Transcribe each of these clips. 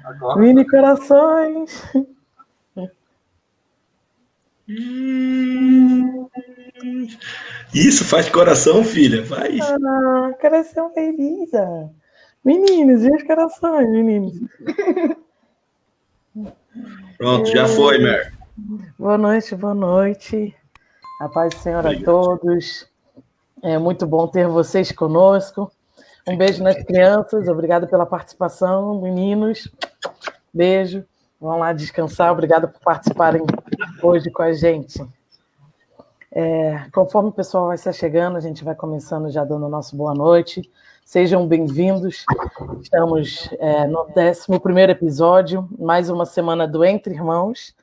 Agora, Mini corações. Isso, faz coração, filha, faz. Ah, coração feliz. Meninos, e os corações, meninos? Pronto, já foi, Mer. Boa noite, boa noite. A paz do Senhor a todos. É muito bom ter vocês conosco. Um beijo nas crianças, obrigada pela participação, meninos. Beijo. Vão lá descansar, obrigada por participarem hoje com a gente. Conforme o pessoal vai se chegando, a gente vai começando já dando o nosso boa noite. Sejam bem-vindos. Estamos no 11º episódio, mais uma semana do Entre Irmãos.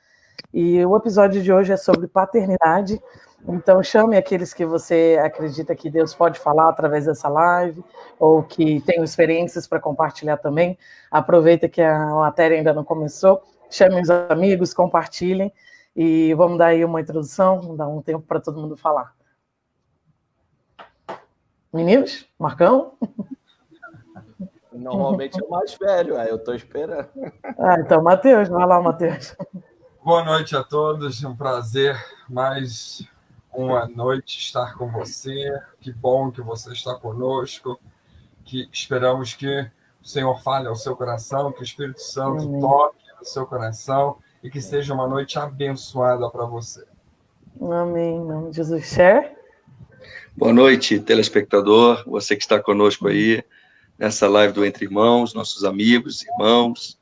E o episódio de hoje é sobre paternidade. Então, chame aqueles que você acredita que Deus pode falar através dessa live, ou que tenham experiências para compartilhar também. Aproveita que a matéria ainda não começou. Chame os amigos, compartilhem. E vamos dar aí uma introdução, vamos dar um tempo para todo mundo falar. Meninos, Marcão? Normalmente é o mais velho, eu estou esperando. Então, Matheus, vai lá, Matheus. boa noite a todos, é um prazer mais uma noite estar com você. Que bom que você está conosco, que esperamos que o Senhor fale ao seu coração, que o Espírito Santo toque no seu coração e que seja uma noite abençoada para você. Amém, em nome de Jesus. Cher? Boa noite, telespectador, você que está conosco aí, nessa live do Entre Irmãos, nossos amigos, irmãos,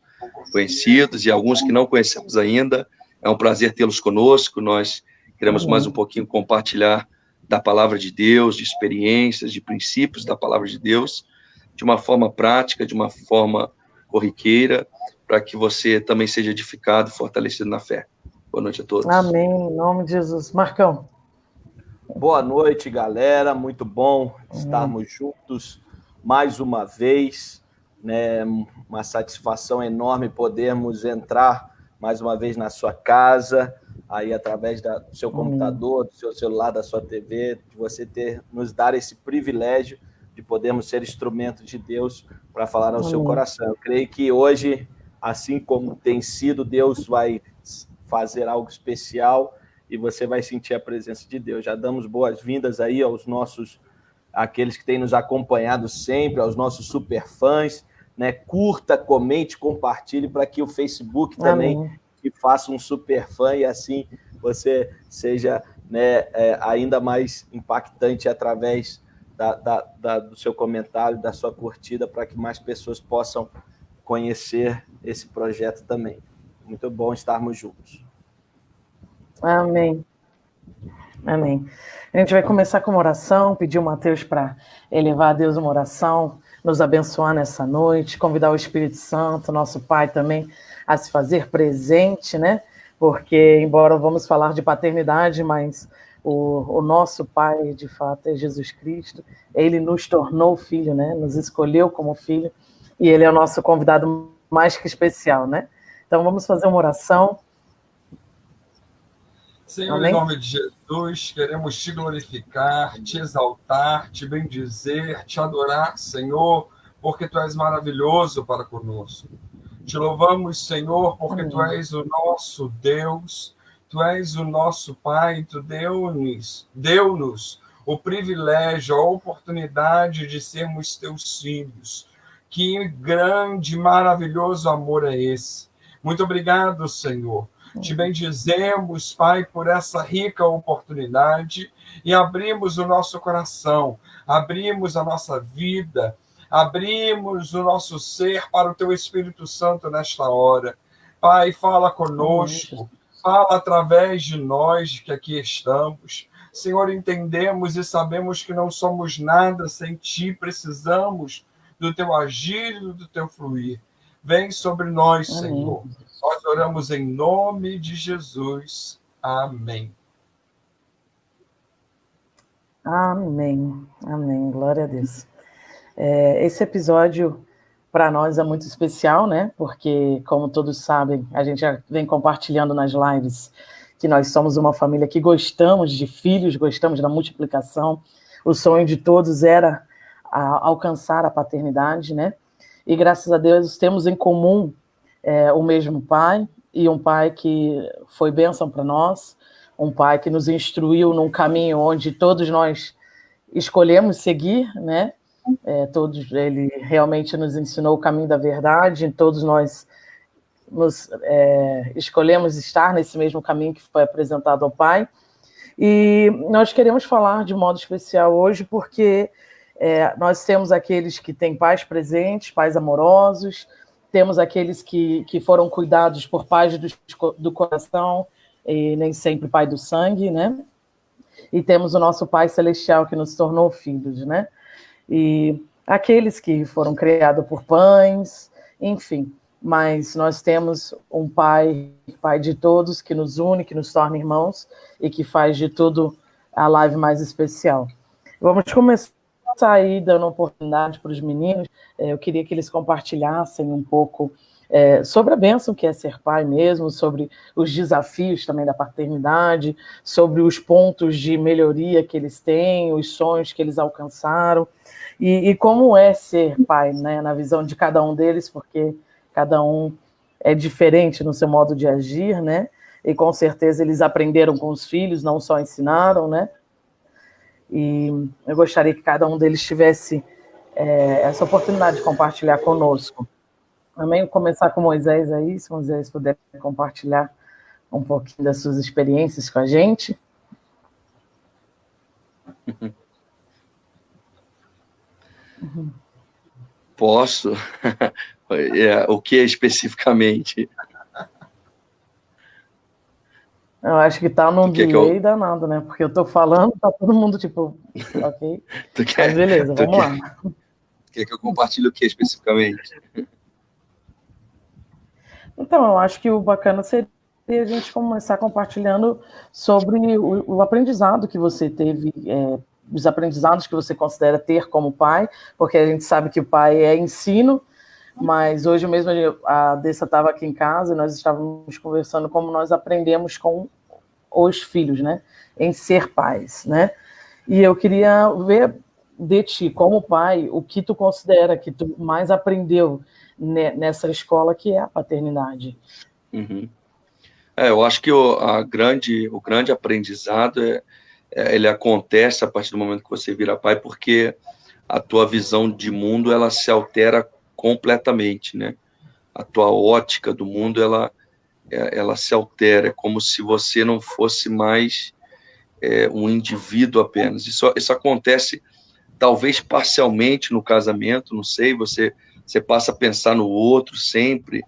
conhecidos e alguns que não conhecemos ainda. É um prazer tê-los conosco. Nós queremos mais um pouquinho compartilhar da palavra de Deus, de experiências, de princípios da palavra de Deus, de uma forma prática, de uma forma corriqueira, para que você também seja edificado, fortalecido na fé. Boa noite a todos. Amém, em nome de Jesus. Marcão. Boa noite, galera. Muito bom estarmos juntos mais uma vez. Né? Uma satisfação enorme podermos entrar mais uma vez na sua casa, aí através do seu computador, do seu celular, da sua TV, de você nos dar esse privilégio de podermos ser instrumento de Deus para falar ao seu coração. Eu creio que hoje, assim como tem sido, Deus vai fazer algo especial e você vai sentir a presença de Deus. Já damos boas-vindas aí àqueles que têm nos acompanhado sempre, aos nossos superfãs, né? Curta, comente, compartilhe para que o Facebook também que faça um superfã e assim você seja, né, ainda mais impactante através do seu comentário, da sua curtida, para que mais pessoas possam conhecer esse projeto também. Muito bom estarmos juntos. Amém. Amém. A gente vai começar com uma oração, pedir o Matheus para elevar a Deus uma oração, nos abençoar nessa noite, convidar o Espírito Santo, nosso Pai também, a se fazer presente, né? Porque, embora vamos falar de paternidade, mas o nosso Pai, de fato, é Jesus Cristo. Ele nos tornou filho, né? Nos escolheu como filho, e Ele é o nosso convidado mais que especial, né? Então, vamos fazer uma oração. Senhor, amém? Em nome de Jesus, queremos te glorificar, te exaltar, te bendizer, te adorar, Senhor, porque Tu és maravilhoso para conosco. Te louvamos, Senhor, porque Tu és o nosso Deus, Tu és o nosso Pai, Tu deu-nos o privilégio, a oportunidade de sermos Teus filhos. Que grande, maravilhoso amor é esse. Muito obrigado, Senhor. Te bendizemos, Pai, por essa rica oportunidade e abrimos o nosso coração, abrimos a nossa vida, abrimos o nosso ser para o Teu Espírito Santo nesta hora. Pai, fala conosco, fala através de nós que aqui estamos. Senhor, entendemos e sabemos que não somos nada sem Ti, precisamos do Teu agir e do Teu fluir. Vem sobre nós, Senhor. Nós oramos em nome de Jesus. Amém. Amém. Amém. Glória a Deus. Esse episódio, para nós, é muito especial, né? Porque, como todos sabem, a gente já vem compartilhando nas lives que nós somos uma família que gostamos de filhos, gostamos da multiplicação. O sonho de todos era alcançar a paternidade, né? E graças a Deus temos em comum o mesmo pai, e um pai que foi bênção para nós, um pai que nos instruiu num caminho onde todos nós escolhemos seguir, né? Ele realmente nos ensinou o caminho da verdade, todos nós escolhemos estar nesse mesmo caminho que foi apresentado ao Pai. E nós queremos falar de modo especial hoje porque nós temos aqueles que têm pais presentes, pais amorosos, temos aqueles que foram cuidados por pais do coração e nem sempre pai do sangue, né? E temos o nosso Pai Celestial que nos tornou filhos, né? E aqueles que foram criados por pães, enfim. Mas nós temos um Pai de todos, que nos une, que nos torna irmãos e que faz de tudo a live mais especial. Vamos começar aí dando oportunidade para os meninos. Eu queria que eles compartilhassem um pouco sobre a bênção que é ser pai mesmo, sobre os desafios também da paternidade, sobre os pontos de melhoria que eles têm, os sonhos que eles alcançaram, e como é ser pai, né, na visão de cada um deles, porque cada um é diferente no seu modo de agir, né, e com certeza eles aprenderam com os filhos, não só ensinaram, né, e eu gostaria que cada um deles tivesse essa oportunidade de compartilhar conosco. Amém? Vou começar com Moisés aí, se Moisés puder compartilhar um pouquinho das suas experiências com a gente. Posso? O que especificamente? Eu acho que tá num delay danado, né? Porque eu tô falando, tá todo mundo tipo, ok. Mas beleza, vamos lá. Quer que eu compartilhe o que especificamente? Então, eu acho que o bacana seria a gente começar compartilhando sobre o aprendizado que você teve, os aprendizados que você considera ter como pai, porque a gente sabe que o pai é ensino, mas hoje mesmo a Dessa estava aqui em casa e nós estávamos conversando como nós aprendemos com os filhos, né, em ser pais, né, e eu queria ver de ti, como pai, o que tu considera que tu mais aprendeu nessa escola que é a paternidade. Uhum. Eu acho que o grande aprendizado ele acontece a partir do momento que você vira pai, porque a tua visão de mundo ela se altera completamente, né? A tua ótica do mundo ela se altera, é como se você não fosse mais um indivíduo apenas. Isso acontece talvez parcialmente no casamento, não sei, você passa a pensar no outro sempre,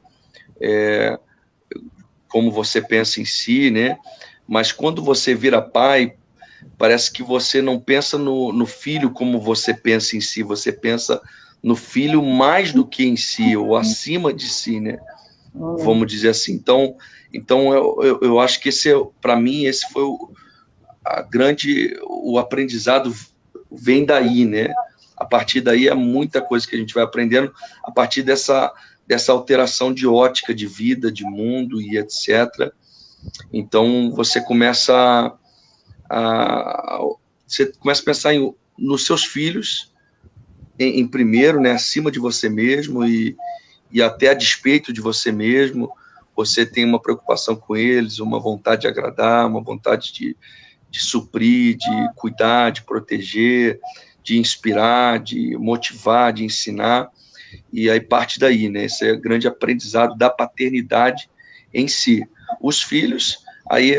como você pensa em si, né? Mas quando você vira pai, parece que você não pensa no filho como você pensa em si, você pensa no filho mais do que em si, ou acima de si, né? Vamos dizer assim. Então eu acho que para mim, esse foi o aprendizado vem daí, né? A partir daí é muita coisa que a gente vai aprendendo, a partir dessa alteração de ótica, de vida, de mundo e etc. Então, você começa a pensar nos seus filhos, em primeiro, né, acima de você mesmo e até a despeito de você mesmo. Você tem uma preocupação com eles, uma vontade de agradar, uma vontade de suprir, de cuidar, de proteger, de inspirar, de motivar, de ensinar, e aí parte daí, né? Esse é o grande aprendizado da paternidade em si. Os filhos, aí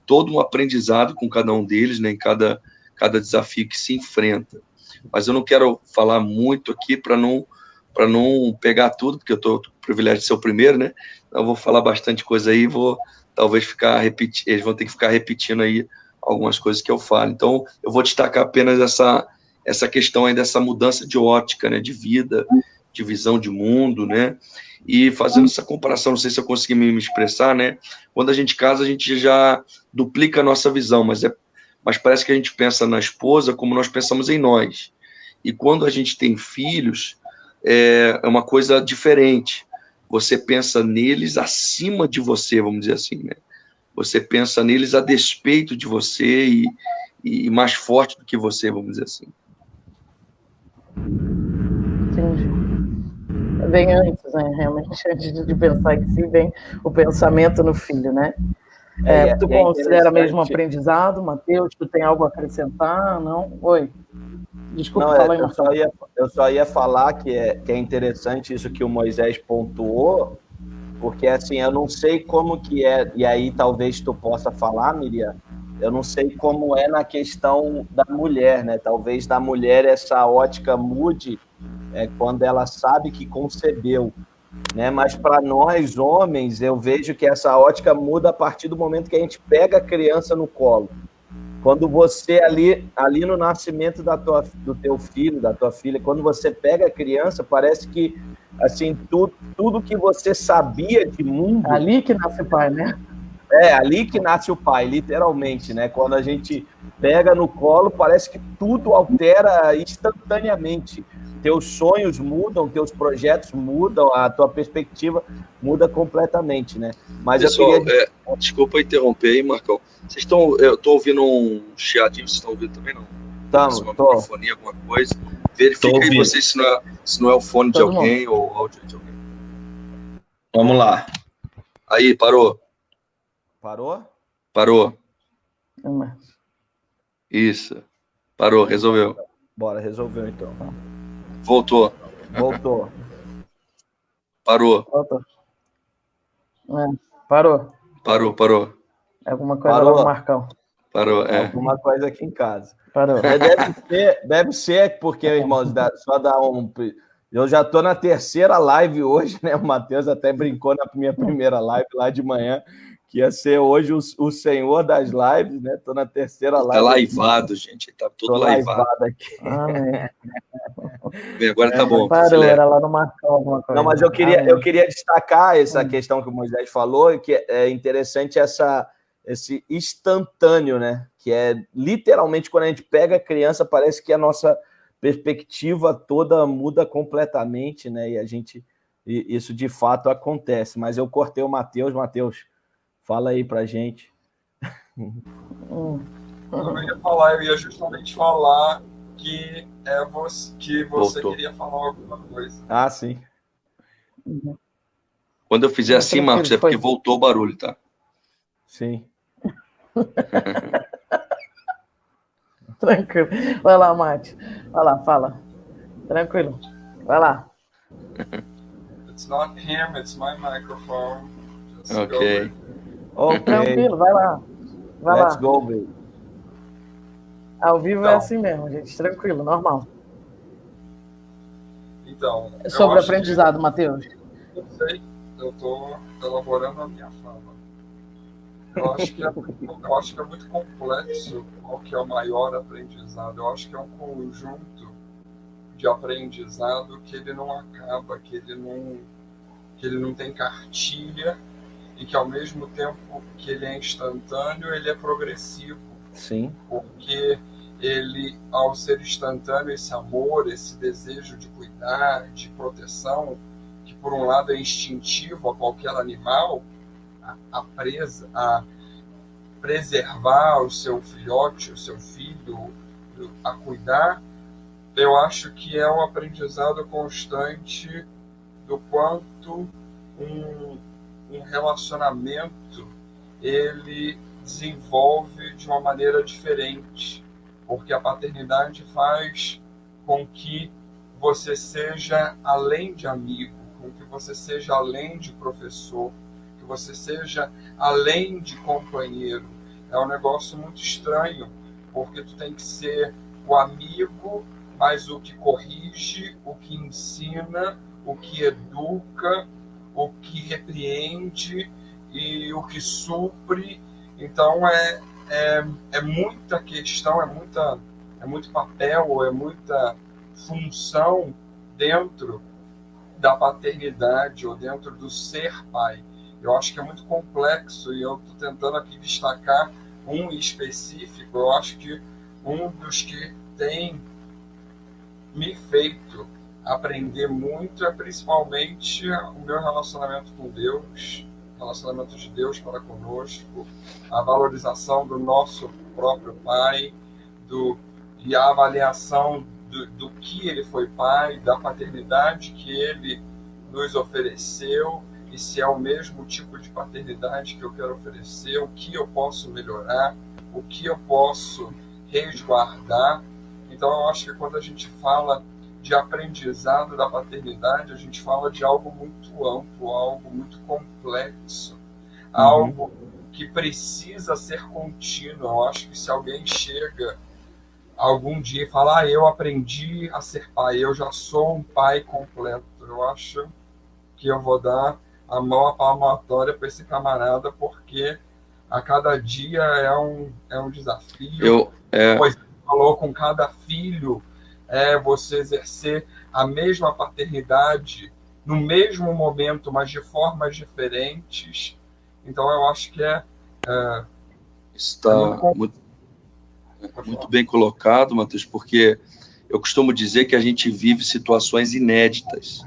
todo um aprendizado com cada um deles, né? Em cada desafio que se enfrenta. Mas eu não quero falar muito aqui para não pegar tudo, porque eu estou privilegiado de ser o primeiro, né? Então eu vou falar bastante coisa aí, talvez eles vão ter que ficar repetindo aí algumas coisas que eu falo. Então, eu vou destacar apenas essa questão aí dessa mudança de ótica, né, de vida, de visão de mundo, né, e fazendo essa comparação, não sei se eu consegui me expressar, né, quando a gente casa, a gente já duplica a nossa visão, mas parece que a gente pensa na esposa como nós pensamos em nós, e quando a gente tem filhos, é uma coisa diferente, você pensa neles acima de você, vamos dizer assim, né, você pensa neles a despeito de você e mais forte do que você, vamos dizer assim. Entendi. Vem antes, né? Realmente, antes de pensar em si, vem o pensamento no filho, né? Tu considera mesmo um aprendizado, Mateus? Tu tem algo a acrescentar? Não? Oi. Desculpa, fala aí, Marcelo. Eu só ia falar que é interessante isso que o Moisés pontuou, porque assim, eu não sei como que é, e aí talvez tu possa falar, Miriam, eu não sei como é na questão da mulher, né? Talvez da mulher essa ótica mude quando ela sabe que concebeu, né? Mas para nós, homens, eu vejo que essa ótica muda a partir do momento que a gente pega a criança no colo. Quando você, ali no nascimento do teu filho, da tua filha, quando você pega a criança, parece que assim, tudo que você sabia de mundo... Ali que nasce o pai, né? Ali que nasce o pai, literalmente, né? Quando a gente pega no colo, parece que tudo altera instantaneamente. Teus sonhos mudam, teus projetos mudam, a tua perspectiva muda completamente, né? Mas pessoal, desculpa interromper aí, Marcão. Eu estou ouvindo um chiadinho, vocês estão ouvindo também, não? Estamos, uma microfonia, alguma coisa. Verifica aí vocês se não é o fone de alguém ou o áudio de alguém. Vamos lá. Aí, parou. Parou? Parou. Isso. Parou, resolveu. Bora, resolveu então. Voltou. Parou. Voltou. Parou. Parou. Alguma coisa lá no Marcão. Parou, Alguma coisa aqui em casa. Parou. Deve ser porque, irmãos, só dá um... Eu já estou na terceira live hoje, né? O Matheus até brincou na minha primeira live lá de manhã, que ia ser hoje o senhor das lives, né? Estou na terceira live. Tá laivado, gente. Tá tudo laivado aqui. Agora tá bom. Parou, era lá no Marcão alguma coisa. Não, mas eu queria destacar essa questão que o Moisés falou, que é interessante esse instantâneo, né? Que é literalmente quando a gente pega a criança, parece que a nossa perspectiva toda muda completamente, né? E isso de fato acontece. Mas eu cortei o Matheus. Matheus, fala aí pra gente. Eu ia justamente falar que você queria falar alguma coisa. Ah, sim. Quando eu fizer assim, Marcos, é porque voltou o barulho, tá? Sim. Tranquilo. Vai lá, Mate. Vai lá, fala. Tranquilo. Vai lá. It's not him, it's my microphone. Ok. Tranquilo, vai lá. Let's go, baby. Ao vivo é assim mesmo, gente. Tranquilo, normal. Então. Sobre aprendizado, Matheus. Eu sei, eu estou elaborando a minha fala. Eu acho que é muito complexo qual que é o maior aprendizado. Eu acho que é um conjunto de aprendizado que ele não acaba, que ele não tem cartilha e que ao mesmo tempo que ele é instantâneo, ele é progressivo. Sim. Porque ele, ao ser instantâneo, esse amor, esse desejo de cuidar, de proteção, que por um lado é instintivo a qualquer animal, a preservar o seu filhote, o seu filho, a cuidar, eu acho que é um aprendizado constante do quanto um relacionamento ele desenvolve de uma maneira diferente, porque a paternidade faz com que você seja além de amigo, com que você seja além de professor, que você seja além de companheiro. É um negócio muito estranho, porque tu tem que ser o amigo, mas o que corrige, o que ensina, o que educa, o que repreende e o que supre. Então é muita questão, é muito papel, é muita função dentro da paternidade ou dentro do ser pai. Eu acho que é muito complexo e eu estou tentando aqui destacar um específico. Eu acho que um dos que tem me feito aprender muito é principalmente o meu relacionamento com Deus, relacionamento de Deus para conosco, a valorização do nosso próprio pai, e a avaliação do que ele foi pai, da paternidade que ele nos ofereceu, e se é o mesmo tipo de paternidade que eu quero oferecer, o que eu posso melhorar, o que eu posso resguardar. Então, eu acho que quando a gente fala de aprendizado da paternidade, a gente fala de algo muito amplo, algo muito complexo, algo que precisa ser contínuo. Eu acho que se alguém chega algum dia e fala, eu aprendi a ser pai, eu já sou um pai completo, eu acho que eu vou dar a mão à palmatória para esse camarada, porque a cada dia é um desafio. Pois falou, com cada filho, você exercer a mesma paternidade no mesmo momento, mas de formas diferentes. Então, eu acho que está muito bem colocado, Matheus, porque eu costumo dizer que a gente vive situações inéditas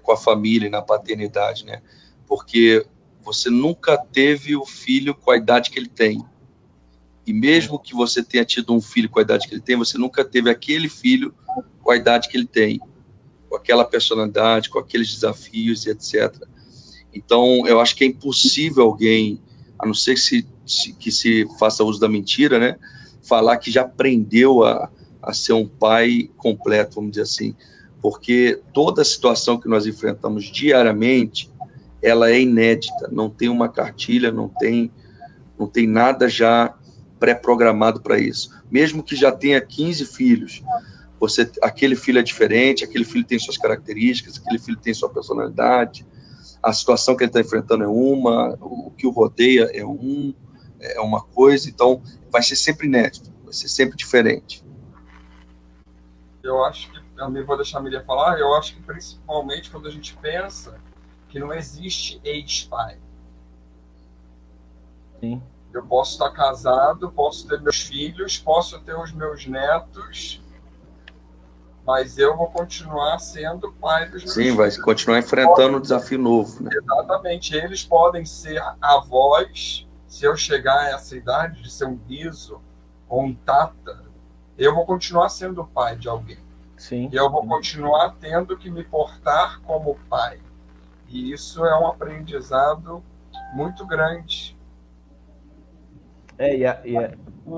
com a família e na paternidade, né? Porque você nunca teve o filho com a idade que ele tem. E mesmo que você tenha tido um filho com a idade que ele tem, você nunca teve aquele filho com a idade que ele tem, com aquela personalidade, com aqueles desafios e etc. Então, eu acho que é impossível alguém, a não ser que se faça uso da mentira, né, falar que já aprendeu a ser um pai completo, vamos dizer assim, porque toda a situação que nós enfrentamos diariamente, ela é inédita, não tem uma cartilha, não tem nada já pré-programado para isso. Mesmo que já tenha 15 filhos, aquele filho é diferente, aquele filho tem suas características, aquele filho tem sua personalidade, a situação que ele está enfrentando é uma, o que o rodeia é uma coisa, então vai ser sempre inédito, vai ser sempre diferente. Eu acho que, também vou deixar a Miriam falar, eu acho que principalmente quando a gente pensa que não existe ex-pai. Sim. Eu posso estar casado, posso ter meus filhos, posso ter os meus netos, mas eu vou continuar sendo pai dos meus filhos. Sim, vai continuar enfrentando um desafio novo, né? Exatamente. Eles podem ser avós, se eu chegar a essa idade de ser um biso ou um tata, eu vou continuar sendo pai de alguém. Sim. E eu vou continuar tendo que me portar como pai. E isso é um aprendizado muito grande.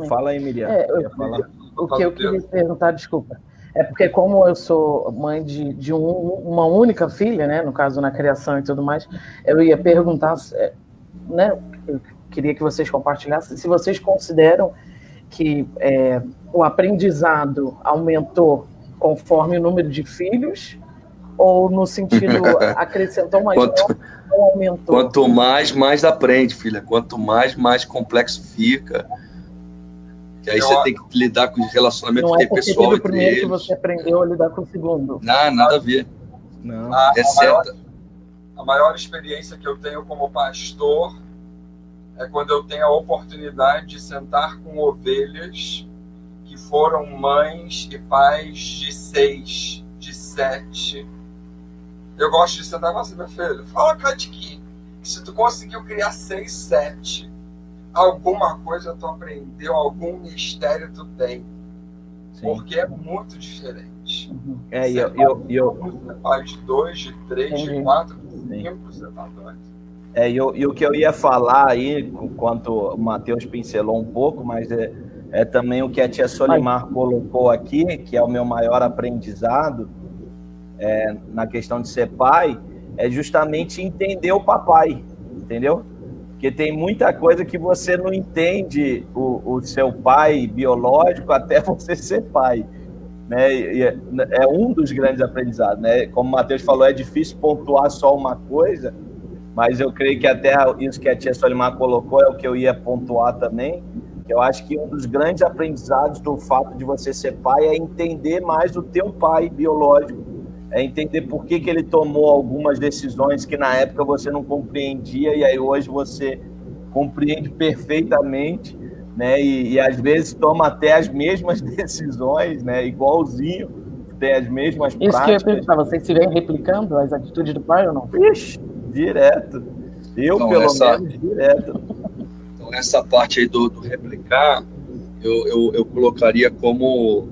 Fala aí, Miriam. O que eu queria perguntar, desculpa, é porque como eu sou mãe de uma única filha, né, no caso na criação e tudo mais, eu ia perguntar, né, eu queria que vocês compartilhassem, se vocês consideram que o aprendizado aumentou conforme o número de filhos, ou no sentido acrescentou mais, não aumentou? Quanto mais aprende, filha. Quanto mais complexo fica. Que aí você tem que lidar com o relacionamento interpessoal entre primeiro eles. Que você aprendeu a lidar com o segundo. Nada a ver. Não. A maior experiência que eu tenho como pastor é quando eu tenho a oportunidade de sentar com ovelhas que foram mães e pais de 6, de 7. Eu gosto de sentar e falar assim, meu filho, fala, Cadiquinho, que se tu conseguiu criar 6, 7, alguma coisa tu aprendeu, algum mistério tu tem. Sim. Porque é muito diferente. Você pai de 2, de 3, de 4, de 5, você tá doido. E o que eu ia falar aí, enquanto o Matheus pincelou um pouco, mas é também o que a tia Solimar colocou aqui, que é o meu maior aprendizado na questão de ser pai, é justamente entender o papai, entendeu? Porque tem muita coisa que você não entende o seu pai biológico até você ser pai, né? E é um dos grandes aprendizados, né? Como o Matheus falou, é difícil pontuar só uma coisa, mas eu creio que até isso que a tia Solimar colocou é o que eu ia pontuar também. Eu acho que um dos grandes aprendizados do fato de você ser pai é entender mais o teu pai biológico, é entender por que ele tomou algumas decisões que na época você não compreendia e aí hoje você compreende perfeitamente, né? E às vezes toma até as mesmas decisões, né? Igualzinho, tem as mesmas práticas. Isso que eu ia perguntar, vocês se vêm replicando as atitudes do pai ou não? Ixi, direto. Eu, Então, pelo menos, direto. Então, essa parte aí do replicar, eu colocaria como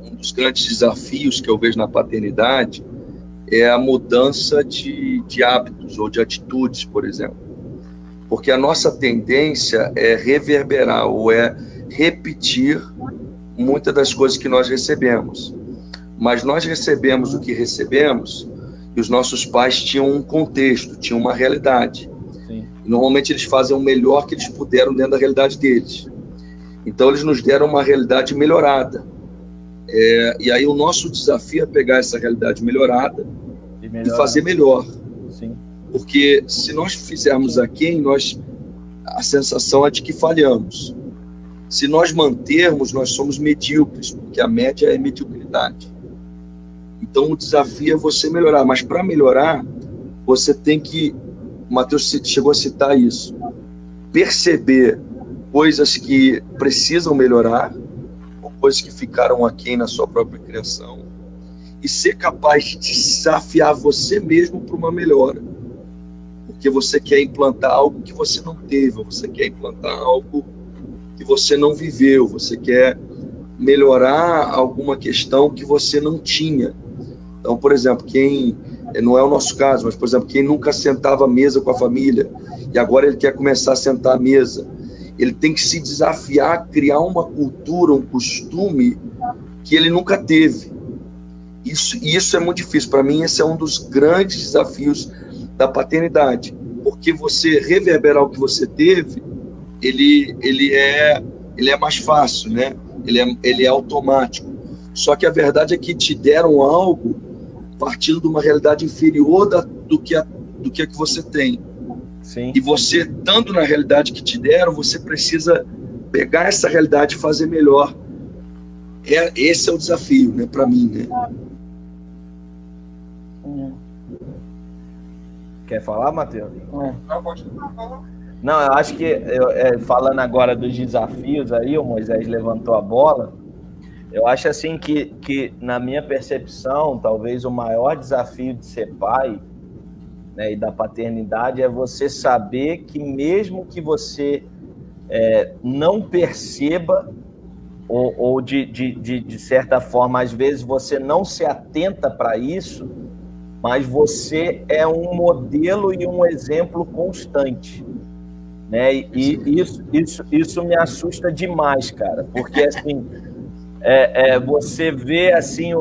um dos grandes desafios que eu vejo na paternidade é a mudança de hábitos ou de atitudes, por exemplo. Porque a nossa tendência é reverberar ou é repetir muitas das coisas que nós recebemos. Mas nós recebemos o que recebemos e os nossos pais tinham um contexto, tinham uma realidade. Sim. Normalmente eles fazem o melhor que eles puderam dentro da realidade deles. Então eles nos deram uma realidade melhorada. E aí o nosso desafio é pegar essa realidade melhorada e fazer melhor. Sim. Porque se nós fizermos aquém, a sensação é de que falhamos. Se nós mantermos, nós somos medíocres, porque a média é mediocridade. Então o desafio é você melhorar, mas para melhorar, você tem que, o Matheus chegou a citar isso, perceber coisas que precisam melhorar, ou coisas que ficaram aquém na sua própria criação, e ser capaz de desafiar você mesmo para uma melhora. Porque você quer implantar algo que você não teve, ou você quer implantar algo que você não viveu, você quer melhorar alguma questão que você não tinha. Então, por exemplo, não é o nosso caso, mas, por exemplo, quem nunca sentava à mesa com a família, e agora ele quer começar a sentar à mesa, ele tem que se desafiar a criar uma cultura, um costume que ele nunca teve. Isso é muito difícil. Para mim, esse é um dos grandes desafios da paternidade, porque você reverberar o que você teve, ele é mais fácil, né? Ele é automático. Só que a verdade é que te deram algo partindo de uma realidade inferior do que você tem. Sim. E você, estando na realidade que te deram, você precisa pegar essa realidade e fazer melhor. Esse é o desafio, né, para mim, né? Quer falar, Matheus? Não, pode falar. Não, eu acho que, falando agora dos desafios aí, o Moisés levantou a bola, eu acho assim que na minha percepção, talvez o maior desafio de ser pai, né, e da paternidade é você saber que mesmo que você não perceba, ou de certa forma, às vezes você não se atenta para isso, mas você é um modelo e um exemplo constante, né? E isso me assusta demais, cara, porque assim você vê assim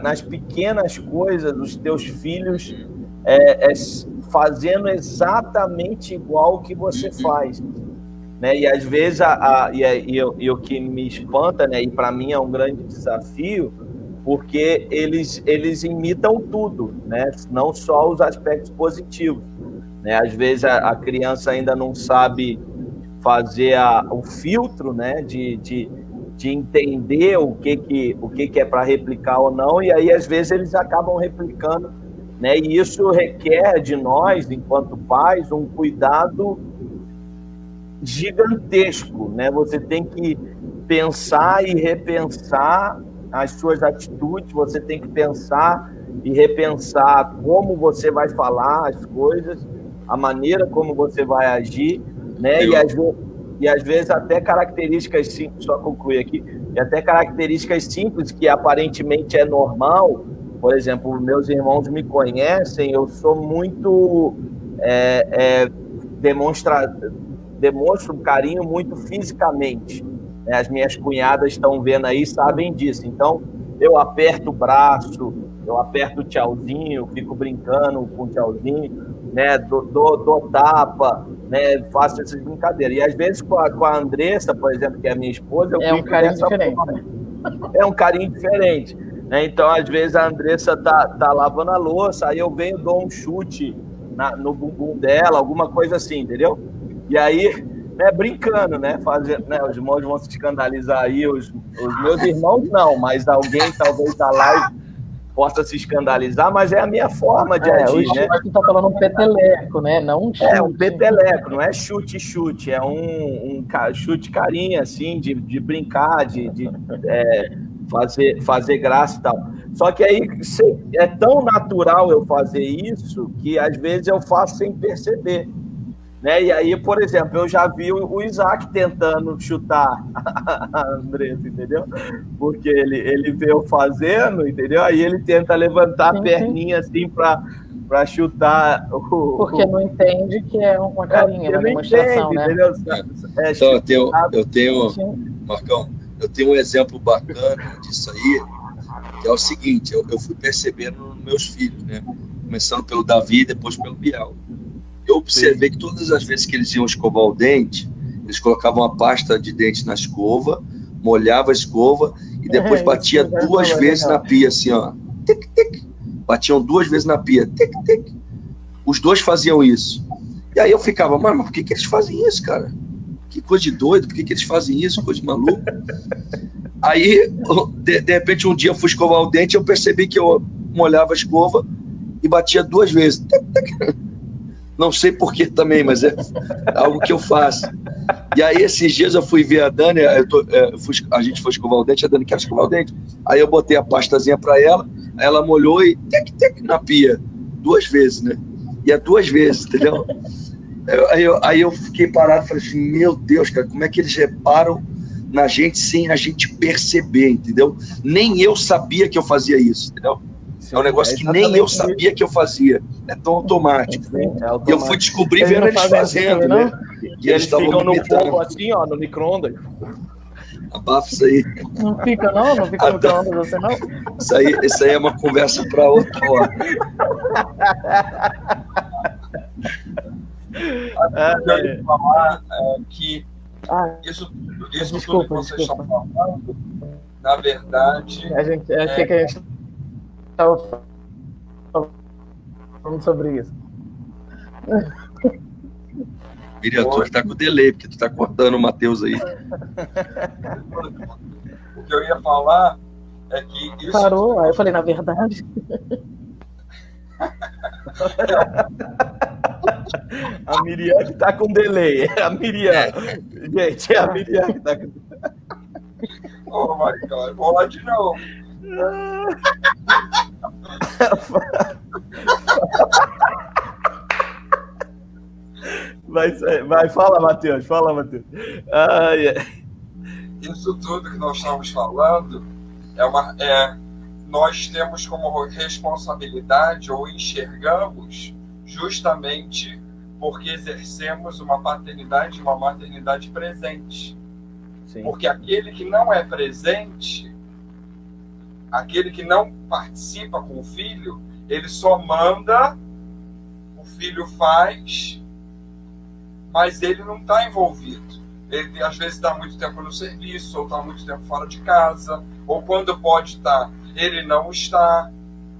nas pequenas coisas os teus filhos fazendo exatamente igual o que você faz, né? E às vezes o que me espanta, né? E para mim é um grande desafio, porque eles imitam tudo, né? Não só os aspectos positivos, né? Às vezes a criança ainda não sabe fazer o filtro, né? De entender o que é para replicar ou não, e aí às vezes eles acabam replicando, né? E isso requer de nós, enquanto pais, um cuidado gigantesco, né? Você tem que pensar e repensar as suas atitudes, você tem que pensar e repensar como você vai falar as coisas, a maneira como você vai agir, né? E às vezes até características simples, só concluir aqui, e até características simples que aparentemente é normal. Por exemplo, meus irmãos me conhecem, eu sou muito demonstro um carinho muito fisicamente. As minhas cunhadas estão vendo aí, sabem disso. Então, eu aperto o braço, eu aperto o tchauzinho, fico brincando com o tchauzinho, né? Dou tapa, né? Faço essas brincadeiras. E às vezes com a Andressa, por exemplo, que é a minha esposa, eu um carinho diferente. É um carinho diferente, né? Então, às vezes a Andressa tá lavando a louça, aí eu venho, dou um chute no bumbum dela, alguma coisa assim, entendeu? E aí, né, brincando, né, né, os irmãos vão se escandalizar aí, os meus irmãos não, mas alguém talvez da live possa se escandalizar, mas é a minha forma de agir, né? Você está falando um peteleco, né, não um chute. É um peteleco, não é chute, é um chute carinha, assim, de brincar, de fazer graça e tal. Só que aí é tão natural eu fazer isso que às vezes eu faço sem perceber. Né? E aí, por exemplo, eu já vi o Isaac tentando chutar a Andressa, entendeu? Porque ele vê eu fazendo, entendeu? Aí ele tenta levantar a perninha assim para chutar Porque não entende que é uma carinha, uma demonstração, entende, né? Entendeu? Então, eu tenho, Marcão, eu tenho um exemplo bacana disso aí, que é o seguinte, eu fui percebendo nos meus filhos, né? Começando pelo Davi e depois pelo Biel. Eu observei que todas as vezes que eles iam escovar o dente, eles colocavam uma pasta de dente na escova, molhava a escova e depois batia duas vezes na pia, assim, ó. Tic, tic. Batiam 2 vezes na pia. Tic, tic. Os dois faziam isso. E aí eu ficava, mas por que eles fazem isso, cara? Que coisa de doido, por que eles fazem isso? Coisa de maluco. Aí, de repente, um dia eu fui escovar o dente e eu percebi que eu molhava a escova e batia 2 vezes. Tic, tic. Não sei por que também, mas é algo que eu faço. E aí, esses dias eu fui ver a Dani, a gente foi escovar o dente, a Dani quer escovar o dente. Aí eu botei a pastazinha para ela, aí ela molhou e tec na pia. 2 vezes, né? E é 2 vezes, entendeu? Aí eu fiquei parado e falei assim, meu Deus, cara, como é que eles reparam na gente sem a gente perceber, entendeu? Nem eu sabia que eu fazia isso, entendeu? É um negócio que nem eu sabia que eu fazia. É tão automático. E eu fui descobrir vendo eles fazendo, né? E eles ficam no fogo assim, ó, no micro-ondas. Abafa isso aí. Não fica, não? Não fica no micro-ondas você, não? Isso aí é uma conversa para outra hora. Eu ia falar que isso tudo que vocês estão falando, na verdade... Achei que a gente estava falando sobre isso. Miriam, tu tá com delay, porque tu tá cortando o Matheus aí. O que eu ia falar é que isso... Parou, aí eu falei, na verdade... A Miriam que tá com delay. A Miriam. Gente, é a Miriam que tá com... Oh, Maricão, vou lá de novo. Vai, fala, Matheus. Isso tudo que nós estamos falando nós temos como responsabilidade ou enxergamos justamente porque exercemos uma paternidade e uma maternidade presente. Sim. Porque aquele que não é presente, aquele que não participa com o filho, ele só manda, o filho faz, mas ele não está envolvido. Ele às vezes está muito tempo no serviço, ou está muito tempo fora de casa, ou quando pode estar, ele não está,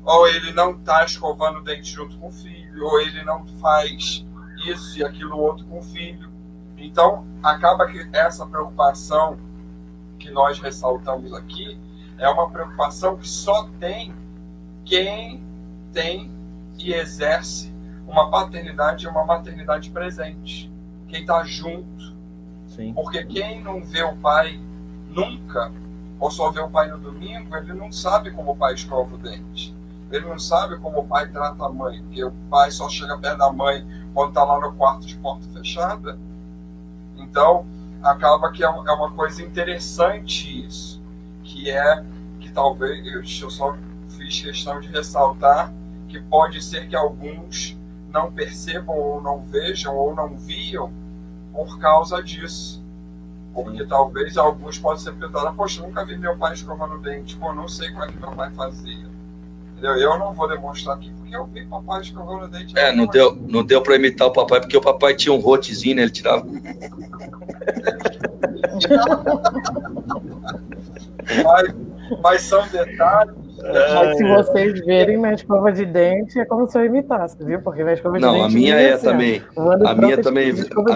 ou ele não está escovando o dente junto com o filho, ou ele não faz isso e aquilo outro com o filho. Então, acaba que essa preocupação que nós ressaltamos aqui é uma preocupação que só tem quem tem e exerce uma paternidade e uma maternidade presente. Quem está junto. Sim. Porque quem não vê o pai nunca, ou só vê o pai no domingo, ele não sabe como o pai escova o dente. Ele não sabe como o pai trata a mãe, porque o pai só chega perto da mãe quando está lá no quarto de porta fechada. Então, acaba que é uma coisa interessante isso, que talvez, eu só fiz questão de ressaltar, que pode ser que alguns não percebam, ou não vejam, ou não viam, por causa disso. Porque talvez alguns possam ser pensados, poxa, nunca vi meu pai escovando o dente, pô, não sei como é que meu pai fazia. Entendeu? Eu não vou demonstrar aqui, porque eu vi papai escovando o dente. Não deu para imitar o papai, porque o papai tinha um rotezinho, né? Ele tirava... mas são detalhes. Mas se vocês verem minha escova de dente, é como se eu imitasse, viu? Porque minha escova de dente... Não, a minha é também. A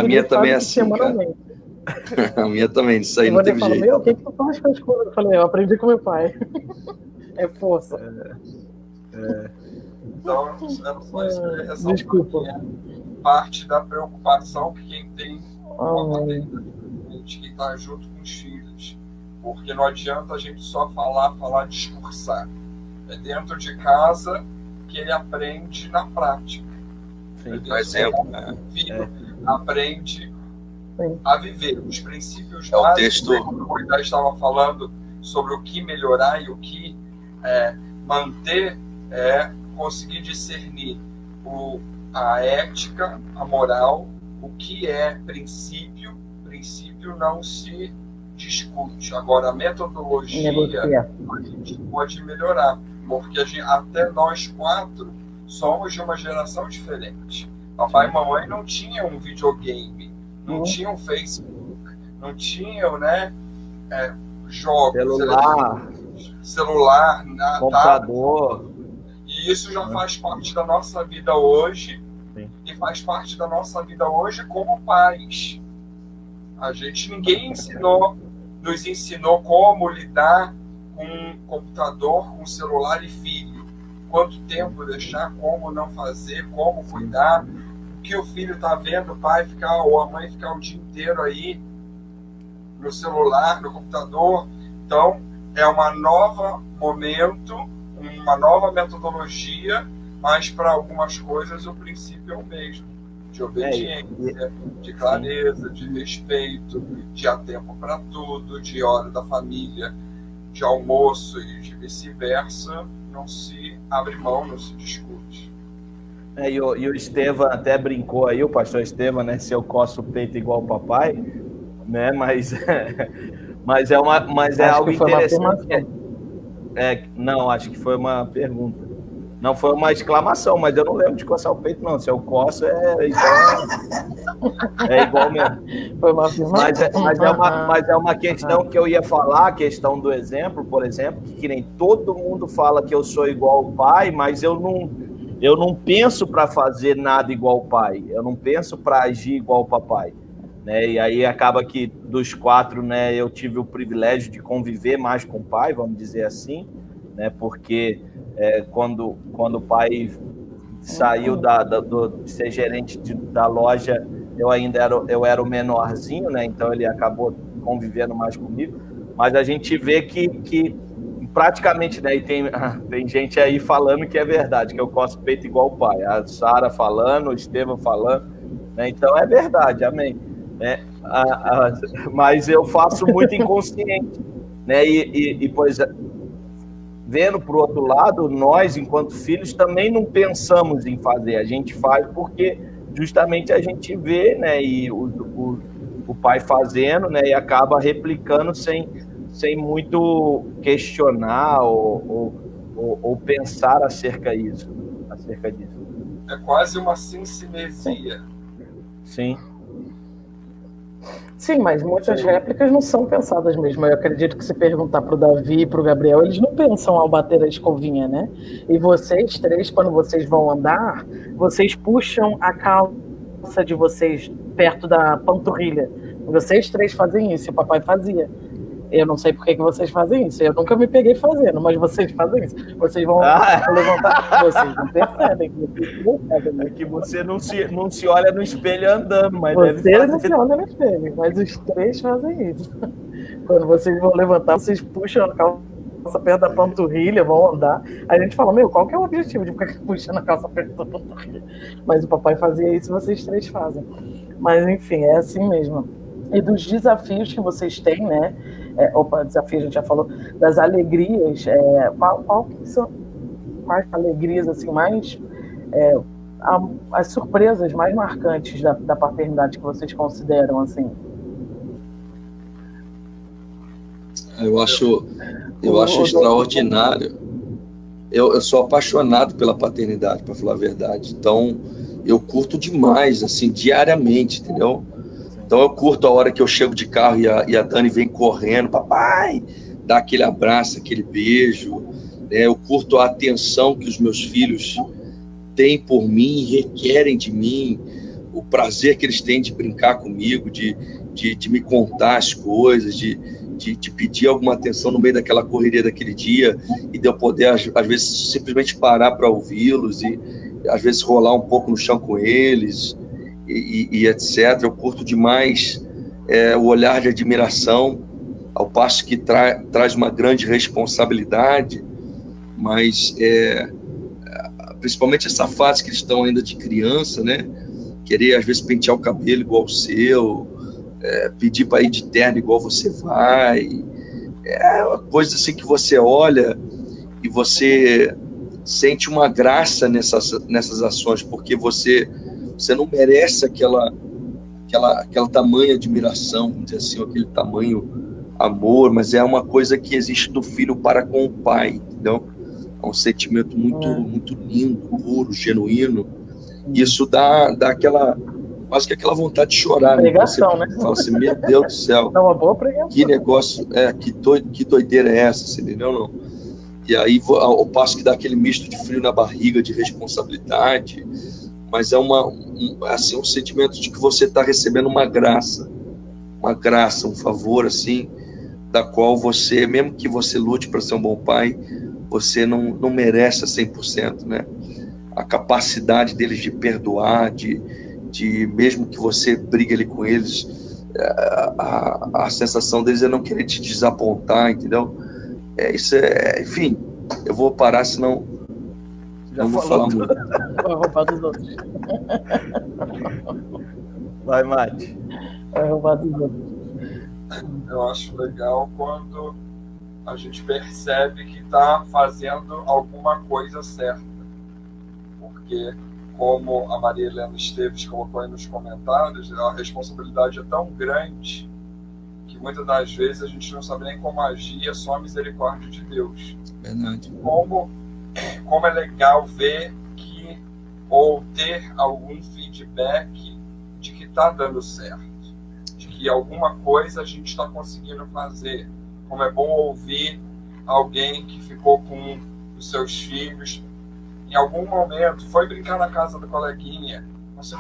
minha também é assim, cara. A minha também, isso aí não teve jeito. Meu, o que tu faz com a escova? Eu falei, eu aprendi com meu pai. É força. Então, era só isso que eu ia ressaltar. Desculpa. Parte da preocupação que quem tem uma paternidade, quem está junto com os filhos. Porque não adianta a gente só falar, discursar. É dentro de casa que ele aprende na prática. Sim, por exemplo, Filho aprende a viver. Os princípios o básicos, texto. o Moisés estava falando sobre o que melhorar e o que manter, conseguir discernir a ética, a moral, o que é princípio não se discute. Agora, a metodologia a gente pode melhorar, porque até nós 4 somos de uma geração diferente. Papai e mamãe não tinham um videogame, não tinham Facebook, não tinham, jogos, celular, computador. E isso já faz parte da nossa vida hoje. Sim. E faz parte da nossa vida hoje como pais. Ninguém nos ensinou como lidar com um computador, com um celular e filho. Quanto tempo deixar, como não fazer, como cuidar. O que o filho está vendo, o pai ou a mãe ficar o dia inteiro aí no celular, no computador. Então, é um novo momento, uma nova metodologia, mas para algumas coisas o princípio é o mesmo. De obediência, de clareza, de respeito, de há tempo para tudo, de hora da família, de almoço e de vice-versa, não se abre mão, não se discute. E o Estevam até brincou aí, o pastor Estevam, né? Se eu coço o peito igual o papai, né? Mas é algo interessante. Não, acho que foi uma pergunta. Não foi uma exclamação, mas eu não lembro de coçar o peito, não. Se eu coço, é igual mesmo. Foi uma afirmação. Mas é uma questão que eu ia falar, a questão do exemplo, por exemplo, que nem todo mundo fala que eu sou igual ao pai, mas eu não penso para fazer nada igual ao pai. Eu não penso para agir igual ao papai. Né? E aí acaba que dos 4, né, eu tive o privilégio de conviver mais com o pai, vamos dizer assim, né? Porque quando o pai saiu de ser gerente da loja, eu era o menorzinho, né? Então ele acabou convivendo mais comigo. Mas a gente vê que praticamente, né? E tem gente aí falando que é verdade, que eu coço o peito igual o pai. A Sara falando, o Estevam falando, né? Então é verdade, amém. Mas eu faço muito inconsciente, né? E pois vendo para o outro lado, nós, enquanto filhos, também não pensamos em fazer. A gente faz porque justamente a gente vê, né? E o pai fazendo, né? E acaba replicando sem muito questionar ou pensar acerca disso. É quase uma sinsinesia. Sim. Sim, mas muitas réplicas não são pensadas mesmo. Eu acredito que se perguntar para o Davi e para o Gabriel, eles não pensam ao bater a escovinha, né? E vocês 3, quando vocês vão andar, vocês puxam a calça de vocês perto da panturrilha. Vocês 3 fazem isso, o papai fazia. Eu não sei por que vocês fazem isso. Eu nunca me peguei fazendo, mas vocês fazem isso. Vocês vão levantar. Vocês não percebem. É que você não se olha no espelho andando, mas você não se olha no espelho, mas os 3 fazem isso. Quando vocês vão levantar, vocês puxam a calça perto da panturrilha, vão andar. A gente fala, qual que é o objetivo de ficar puxando a calça perto da panturrilha? Mas o papai fazia isso, vocês 3 fazem. Mas enfim, é assim mesmo. E dos desafios que vocês têm, né? Desafio a gente já falou, das alegrias, qual são mais alegrias, assim, as surpresas mais marcantes da paternidade que vocês consideram, assim? Eu acho extraordinário. Eu sou apaixonado pela paternidade, para falar a verdade. Então, eu curto demais, assim, diariamente, entendeu? Então eu curto a hora que eu chego de carro e a Dani vem correndo, papai, dá aquele abraço, aquele beijo, né? Eu curto a atenção que os meus filhos têm por mim, requerem de mim, o prazer que eles têm de brincar comigo, de me contar as coisas, de pedir alguma atenção no meio daquela correria daquele dia, e de eu poder, às vezes, simplesmente parar para ouvi-los e, às vezes, rolar um pouco no chão com eles, e etc. Eu curto demais o olhar de admiração, ao passo que traz uma grande responsabilidade, Mas principalmente essa fase que eles estão ainda de criança, né? Querer às vezes pentear o cabelo igual o seu, pedir para ir de terno igual você vai, uma coisa assim que você olha e você sente uma graça nessas ações, porque você não merece aquela tamanha admiração, vamos dizer assim, aquele tamanho amor, mas é uma coisa que existe do filho para com o pai, entendeu? É um sentimento muito lindo, puro, genuíno. Isso dá aquela, quase que aquela vontade de chorar. Pregação, né? Fala assim, meu Deus do céu. Dá uma boa pregação. Que negócio, que doideira é essa, você entendeu? Não? E aí, ao passo que dá aquele misto de frio na barriga, de responsabilidade, mas é um sentimento de que você está recebendo uma graça, um favor, assim, da qual você, mesmo que você lute para ser um bom pai, você não merece a 100%, né? A capacidade deles de perdoar, de mesmo que você brigue ali com eles, a sensação deles é não querer te desapontar, entendeu? Enfim, eu vou parar, senão Já não vou falou falar tudo. muito. Vai roubar dos outros. Vai, Mate. Vai roubar dos outros. Eu acho legal quando a gente percebe que está fazendo alguma coisa certa. Porque, como a Maria Helena Esteves colocou aí nos comentários, a responsabilidade é tão grande que muitas das vezes a gente não sabe nem como agir, é só a misericórdia de Deus. Verdade. Como é legal ver ou ter algum feedback de que está dando certo, de que alguma coisa a gente está conseguindo fazer. Como é bom ouvir alguém que ficou com os seus filhos, em algum momento, foi brincar na casa da coleguinha. Nossa,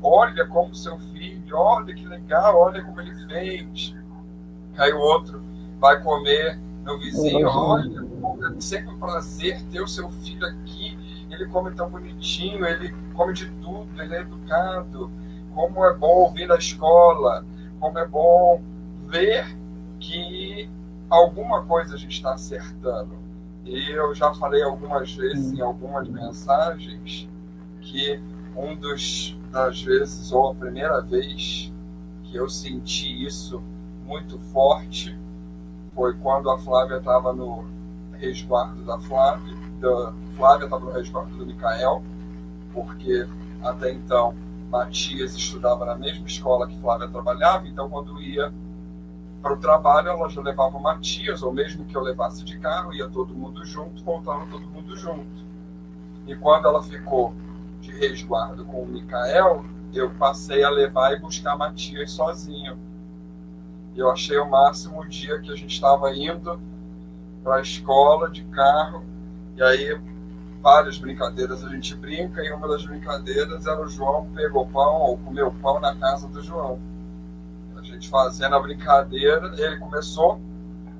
olha como seu filho, olha que legal, olha como ele fez. Aí o outro vai comer no vizinho, olha, é sempre um prazer ter o seu filho aqui, ele come tão bonitinho, ele come de tudo, ele é educado. Como é bom ouvir na escola, como é bom ver que alguma coisa a gente está acertando. E eu já falei algumas vezes em algumas mensagens que das vezes, ou a primeira vez que eu senti isso muito forte, foi quando a Flávia estava no resguardo da Flávia estava no resguardo do Micael, porque até então Matias estudava na mesma escola que Flávia trabalhava, então quando ia para o trabalho, ela já levava o Matias, ou mesmo que eu levasse de carro, ia todo mundo junto, voltava todo mundo junto. E quando ela ficou de resguardo com o Micael, eu passei a levar e buscar Matias sozinho. E eu achei o máximo o dia que a gente estava indo para a escola de carro, e aí várias brincadeiras a gente brinca, e uma das brincadeiras era o João pegou pão, ou comeu pão na casa do João. A gente fazendo a brincadeira, ele começou,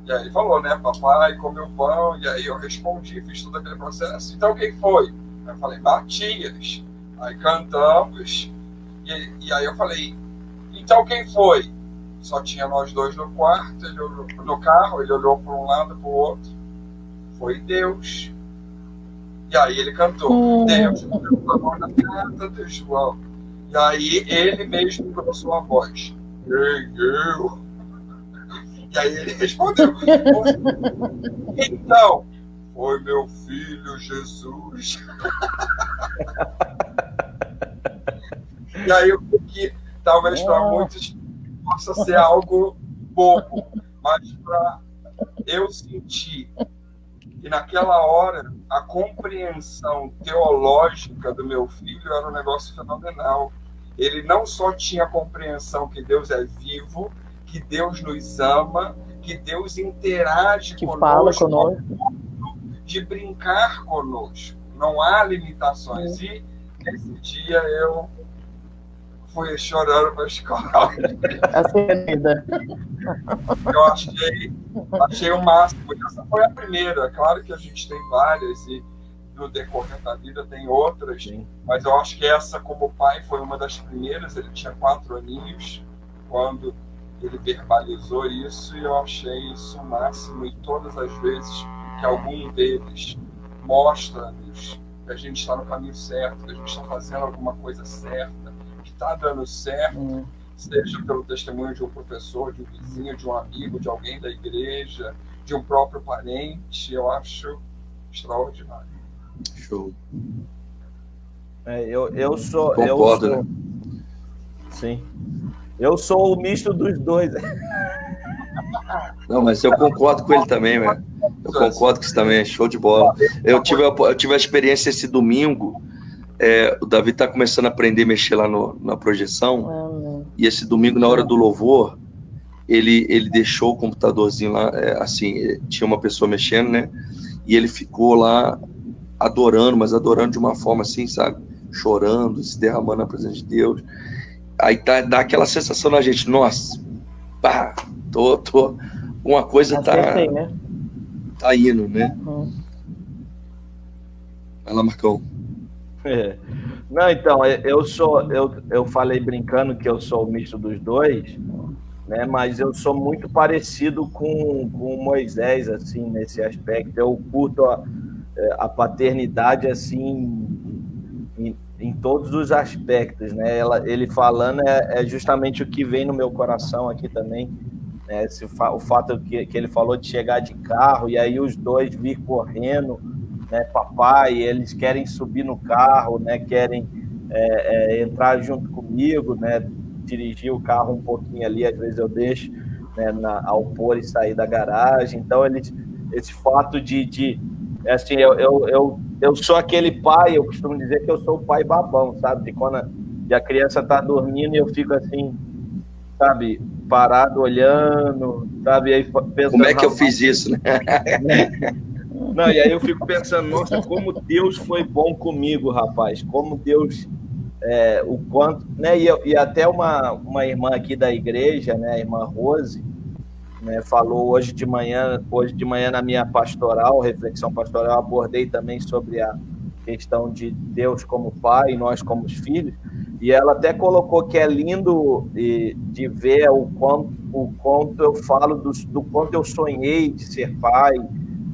e aí ele falou, né, papai comeu pão, e aí eu respondi, fiz todo aquele processo. Então quem foi? Aí eu falei, Matias. Aí cantamos, e aí eu falei, então quem foi? Só tinha nós dois no quarto, ele olhou, no carro, ele olhou para um lado, para o outro, foi Deus. E aí ele cantou, Deus, a mão na casa do João. E aí ele mesmo engrossou a voz. Eu. E aí ele respondeu, então, foi meu filho Jesus. E aí eu vi que talvez para muitos possa ser algo bobo, mas para eu sentir que naquela hora a compreensão teológica do meu filho era um negócio fenomenal. Ele não só tinha a compreensão que Deus é vivo, que Deus nos ama, que Deus interage que conosco, fala conosco, de brincar conosco. Não há limitações. E nesse dia eu fui chorando para a escola. assim é vida. Eu achei o máximo. Essa foi a primeira. Claro que a gente tem várias e no decorrer da vida tem outras. Sim. Mas eu acho que essa, como pai, foi uma das primeiras. Ele tinha 4 aninhos quando ele verbalizou isso, e eu achei isso o máximo. E todas as vezes que algum deles Mostra-nos que a gente está no caminho certo, que a gente está fazendo alguma coisa certa, que está dando certo, seja pelo testemunho de um professor, de um vizinho, de um amigo, de alguém da igreja, de um próprio parente. Eu acho extraordinário. Show. Eu sou... Concordo, né? Sim. Eu sou o misto dos dois. Não, mas eu concordo com ele também, velho. Eu concordo que isso também é show de bola. Eu tive a experiência esse domingo. O Davi está começando a aprender a mexer lá na projeção. E esse domingo, na hora do louvor, ele deixou o computadorzinho lá, assim, tinha uma pessoa mexendo, né? E ele ficou lá adorando, mas adorando de uma forma assim, sabe? Chorando, se derramando na presença de Deus. Aí dá aquela sensação na gente, nossa, pá, uma coisa Acertei, né? Tá indo, né? Vai lá, Marcão. Não, então, eu falei brincando que eu sou o misto dos dois, né? Mas eu sou muito parecido com Moisés, assim, nesse aspecto. Eu curto a paternidade, assim, em todos os aspectos, né? Ele falando é justamente o que vem no meu coração aqui também, né? O fato que ele falou de chegar de carro e aí os dois vir correndo, né? Papai, eles querem subir no carro, né? Querem entrar junto comigo, né? Dirigir o carro um pouquinho ali, às vezes eu deixo, né? Ao pôr e sair da garagem. Então, esse fato de assim, eu sou aquele pai, eu costumo dizer que eu sou o pai babão, sabe? De quando a criança tá dormindo e eu fico assim, sabe? Parado, olhando, sabe? E aí pensando, como é que eu fiz isso, né? Não, e aí eu fico pensando, nossa, como Deus foi bom comigo, rapaz. Como Deus, o quanto... né? E até uma irmã aqui da igreja, né? A irmã Rose, né, falou hoje de manhã na minha pastoral, reflexão pastoral, abordei também sobre a questão de Deus como pai e nós como filhos, e ela até colocou que é lindo de ver o quanto eu falo do quanto eu sonhei de ser pai,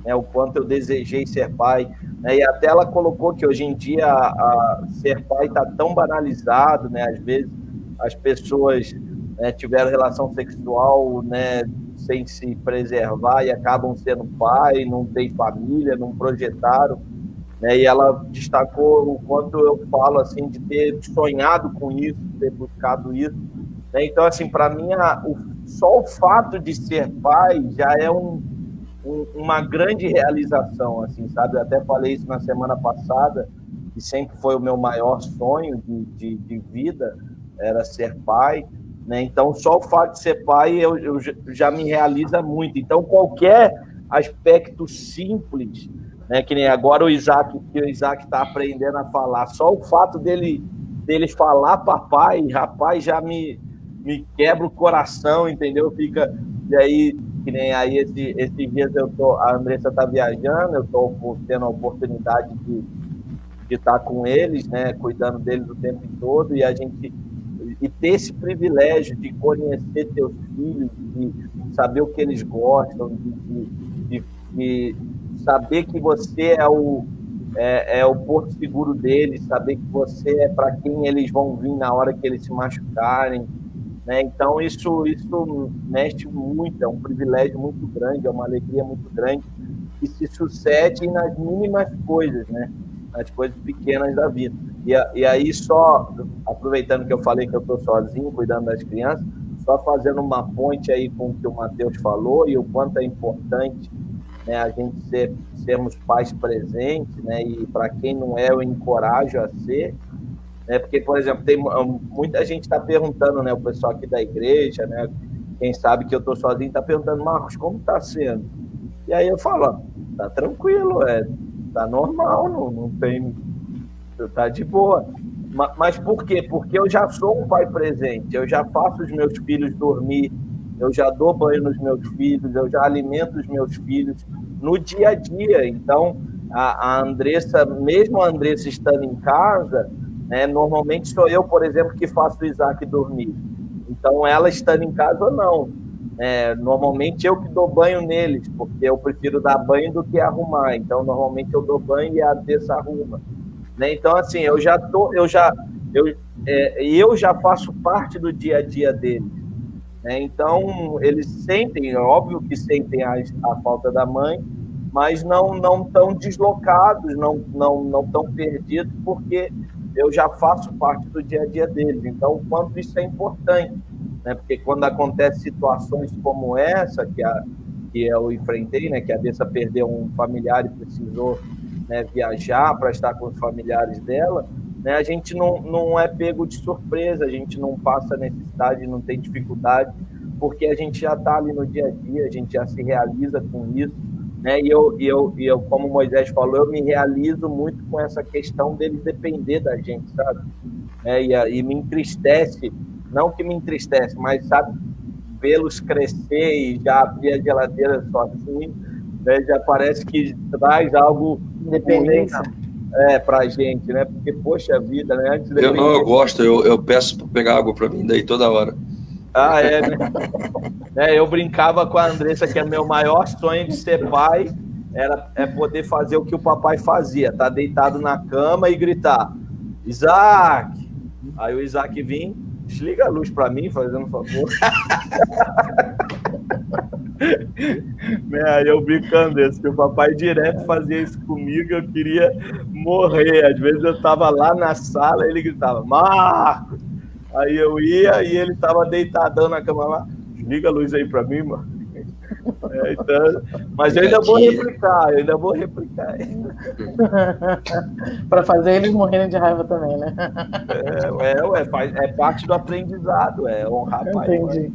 né, o quanto eu desejei ser pai, né, e até ela colocou que hoje em dia ser pai está tão banalizado, né, às vezes as pessoas, né, tiveram relação sexual, né, sem se preservar e acabam sendo pai, não tem família, não projetaram, né? E ela destacou o quanto eu falo assim de ter sonhado com isso, de ter buscado isso, né? Então, assim, para mim, só o fato de ser pai já é uma grande realização, assim, sabe? Eu até falei isso na semana passada, que sempre foi o meu maior sonho de vida, era ser pai, né? Então, só o fato de ser pai eu já me realiza muito. Então, qualquer aspecto simples, né? Que nem agora o Isaac está aprendendo a falar, só o fato dele falar papai, rapaz, já me quebra o coração, entendeu? E aí, que nem aí esses dias a Andressa está viajando, eu estou tendo a oportunidade de estar com eles, né? Cuidando deles o tempo todo, e ter esse privilégio de conhecer teus filhos, de saber o que eles gostam, de saber que você é o porto seguro deles, saber que você é para quem eles vão vir na hora que eles se machucarem, né? Então isso mexe muito, é um privilégio muito grande, é uma alegria muito grande, que se sucede nas mínimas coisas, né? Nas coisas pequenas da vida. E aí, só aproveitando que eu falei que eu estou sozinho cuidando das crianças, só fazendo uma ponte aí com o que o Matheus falou e o quanto é importante, né, a gente sermos pais presentes, né, e para quem não é, eu encorajo a ser, né, porque, por exemplo, tem muita gente está perguntando, né, o pessoal aqui da igreja, né, quem sabe que eu estou sozinho, está perguntando, Marcos, como está sendo? E aí eu falo, tá tranquilo, tá normal, não tem... Tá de boa. Mas por quê? Porque eu já sou um pai presente, eu já faço os meus filhos dormir, eu já dou banho nos meus filhos, eu já alimento os meus filhos no dia a dia. Então, a Andressa, mesmo a Andressa estando em casa, né, normalmente sou eu, por exemplo, que faço o Isaac dormir. Então, ela estando em casa ou não, Normalmente eu que dou banho neles, porque eu prefiro dar banho do que arrumar. Então, normalmente eu dou banho e a Andressa arruma. Né? Então, assim, eu já faço parte do dia a dia deles. Né? Então, eles sentem, é óbvio que sentem a falta da mãe, mas não tão deslocados, não tão perdidos, porque eu já faço parte do dia a dia deles. Então, o quanto isso é importante. Né? Porque quando acontecem situações como essa, que eu enfrentei, né? Que a Andressa perdeu um familiar e precisou, né, viajar para estar com os familiares dela, né? A gente não é pego de surpresa, a gente não passa necessidade, não tem dificuldade, porque a gente já está ali no dia a dia, a gente já se realiza com isso. Né? E eu, como o Moisés falou, eu me realizo muito com essa questão deles depender da gente, sabe? E me entristece, não que me entristece, mas, sabe, vê-los crescer e já abrir a geladeira sozinho, né? Já parece que traz algo Independência. Pra gente, né? Porque, poxa vida, né? Antes eu gosto, eu peço para pegar água para mim daí toda hora. Né? Eu brincava com a Andressa que meu maior sonho de ser pai é poder fazer o que o papai fazia, tá deitado na cama e gritar: Isaac! Aí o Isaac vinha, desliga a luz para mim, fazendo um favor. Aí eu brincando isso, que o papai direto fazia isso comigo, eu queria morrer. Às vezes eu tava lá na sala e ele gritava: Marcos! Aí eu ia e ele tava deitadão na cama lá: liga a luz aí para mim, mano. Então, mas eu ainda vou replicar. Para fazer eles morrerem de raiva também, né? É parte do aprendizado, honrar pai. Entendi.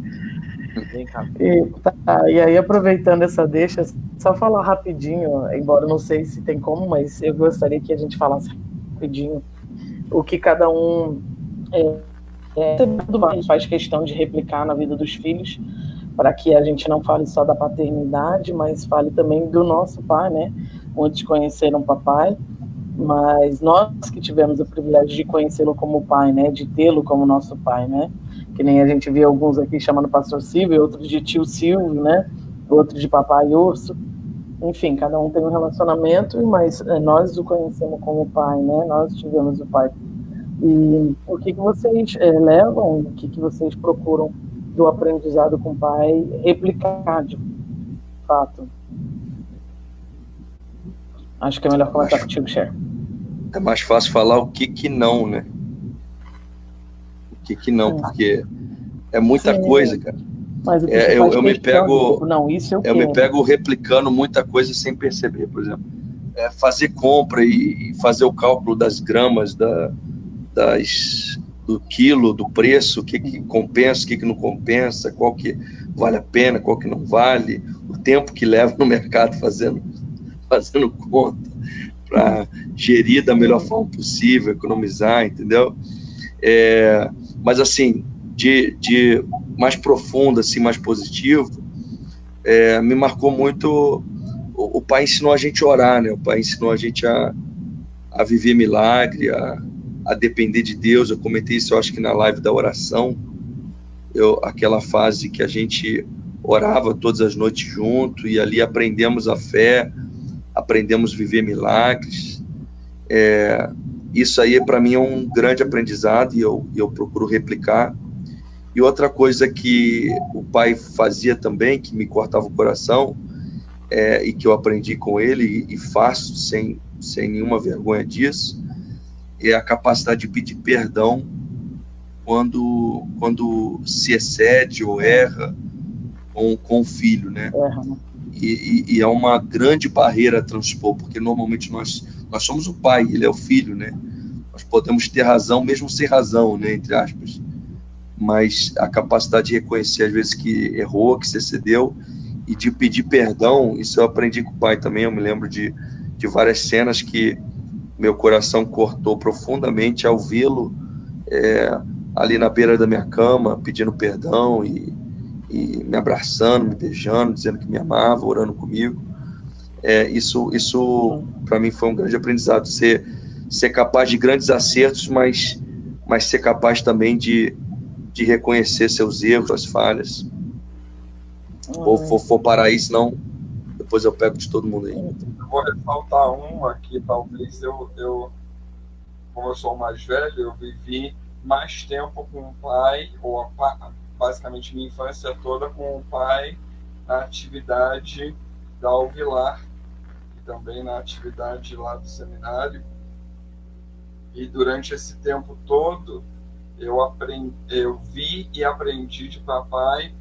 E aí, aproveitando essa deixa, só falar rapidinho, embora não sei se tem como, mas eu gostaria que a gente falasse rapidinho o que cada um faz questão de replicar na vida dos filhos, para que a gente não fale só da paternidade, mas fale também do nosso pai, né? Muitos conheceram o papai, mas nós que tivemos o privilégio de conhecê-lo como pai, né? De tê-lo como nosso pai, né? Que nem a gente vê alguns aqui chamando pastor Silvio, outros de tio Silvio, né? Outros de papai Urso. Enfim, cada um tem um relacionamento, mas nós o conhecemos como pai, né? Nós tivemos o pai. E o que vocês levam, o que vocês procuram do aprendizado com o pai replicar de fato? Acho que é melhor começar contigo, Cher. É mais fácil falar o que não, né? O que não, porque é muita coisa, cara. Mas o que eu me pego, não, isso eu me pego replicando muita coisa sem perceber. Por exemplo, fazer compra e fazer o cálculo das gramas, do quilo, do preço, o que compensa, o que não compensa, qual que vale a pena, qual que não vale, o tempo que leva no mercado fazendo conta para gerir da melhor forma possível, economizar, entendeu? Mas assim, de mais profundo, assim, mais positivo, me marcou muito. O pai ensinou a gente a orar, né? O pai ensinou a gente a viver milagre, a depender de Deus. Eu comentei isso, eu acho que na live da oração, aquela fase que a gente orava todas as noites junto, e ali aprendemos a fé, aprendemos a viver milagres. Isso aí, para mim, é um grande aprendizado, e eu procuro replicar. E outra coisa que o pai fazia também, que me cortava o coração, e que eu aprendi com ele, e faço sem nenhuma vergonha disso, é a capacidade de pedir perdão quando se excede ou erra com o filho, né? E é uma grande barreira a transpor, porque normalmente nós somos o pai, ele é o filho, né? Nós podemos ter razão, mesmo sem razão, né? Entre aspas. Mas a capacidade de reconhecer, às vezes, que errou, que se excedeu, e de pedir perdão, isso eu aprendi com o pai também. Eu me lembro de várias cenas que meu coração cortou profundamente ao vê-lo ali na beira da minha cama, pedindo perdão e me abraçando, me beijando, dizendo que me amava, orando comigo. Isso para mim foi um grande aprendizado, ser capaz de grandes acertos, mas ser capaz também de reconhecer seus erros, suas falhas. Vou parar aí, senão depois eu pego de todo mundo aí. Eu vou ressaltar uma aqui, talvez como eu sou o mais velho, eu vivi mais tempo com o pai, ou basicamente minha infância toda com o pai na atividade da Alvilar e também na atividade lá do seminário. E durante esse tempo todo eu vi e aprendi de papai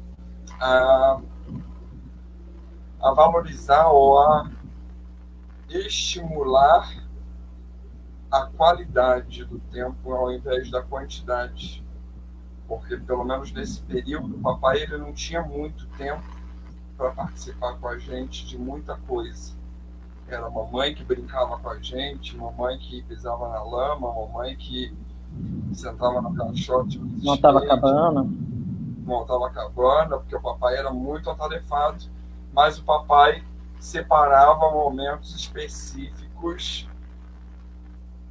a valorizar ou a estimular a qualidade do tempo ao invés da quantidade. Porque, pelo menos nesse período, o papai ele não tinha muito tempo para participar com a gente de muita coisa. Era mamãe que brincava com a gente, mamãe que pisava na lama, mamãe que sentava no caixote. Montava cabana. Montava cabana, porque o papai era muito atarefado, mas o papai separava momentos específicos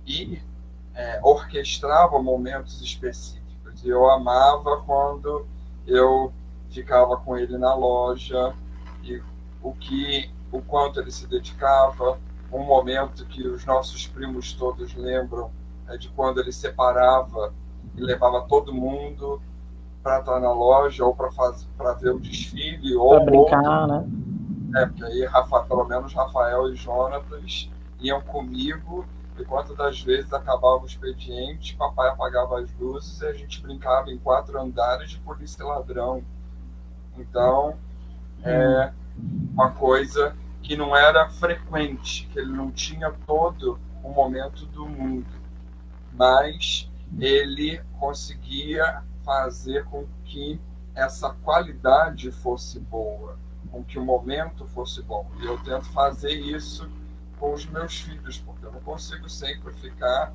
e orquestrava momentos específicos. E eu amava quando eu ficava com ele na loja e o quanto ele se dedicava. Um momento que os nossos primos todos lembram é de quando ele separava e levava todo mundo para estar na loja ou para ver o desfile ou para brincar, né? Porque aí pelo menos Rafael e Jonatas iam comigo, e quantas das vezes acabava o expediente, papai apagava as luzes e a gente brincava em 4 andares de polícia e ladrão. Então, é uma coisa que não era frequente, que ele não tinha todo o momento do mundo, mas ele conseguia fazer com que essa qualidade fosse boa, com que o momento fosse bom. E eu tento fazer isso com os meus filhos, porque eu não consigo sempre ficar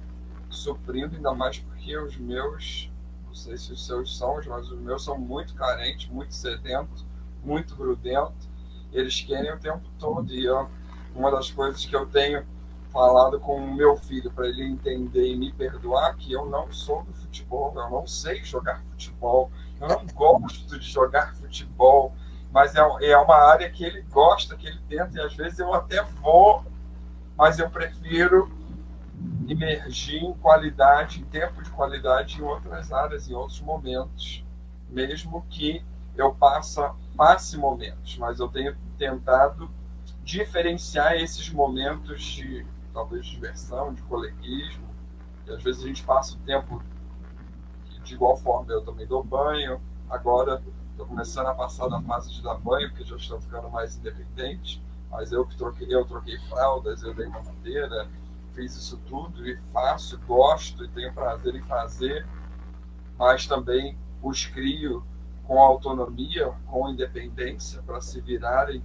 suprindo, ainda mais porque os meus, não sei se os seus são, mas os meus são muito carentes, muito sedentos, muito grudentos. Eles querem o tempo todo. E uma das coisas que eu tenho falado com o meu filho, para ele entender e me perdoar, que eu não sou do futebol, eu não sei jogar futebol, eu não gosto de jogar futebol, mas é uma área que ele gosta, que ele tenta, e às vezes eu até vou, mas eu prefiro imergir em qualidade, em tempo de qualidade em outras áreas, em outros momentos, mesmo que eu passe momentos, mas eu tenho tentado diferenciar esses momentos de talvez diversão, de coleguismo, e às vezes a gente passa o tempo de igual forma. Eu também dou banho, agora estou começando a passar da fase de dar banho, porque já estou ficando mais independente, mas eu troquei fraldas, eu dei mamadeira, fiz isso tudo e faço, gosto e tenho prazer em fazer, mas também os crio com autonomia, com independência, para se virarem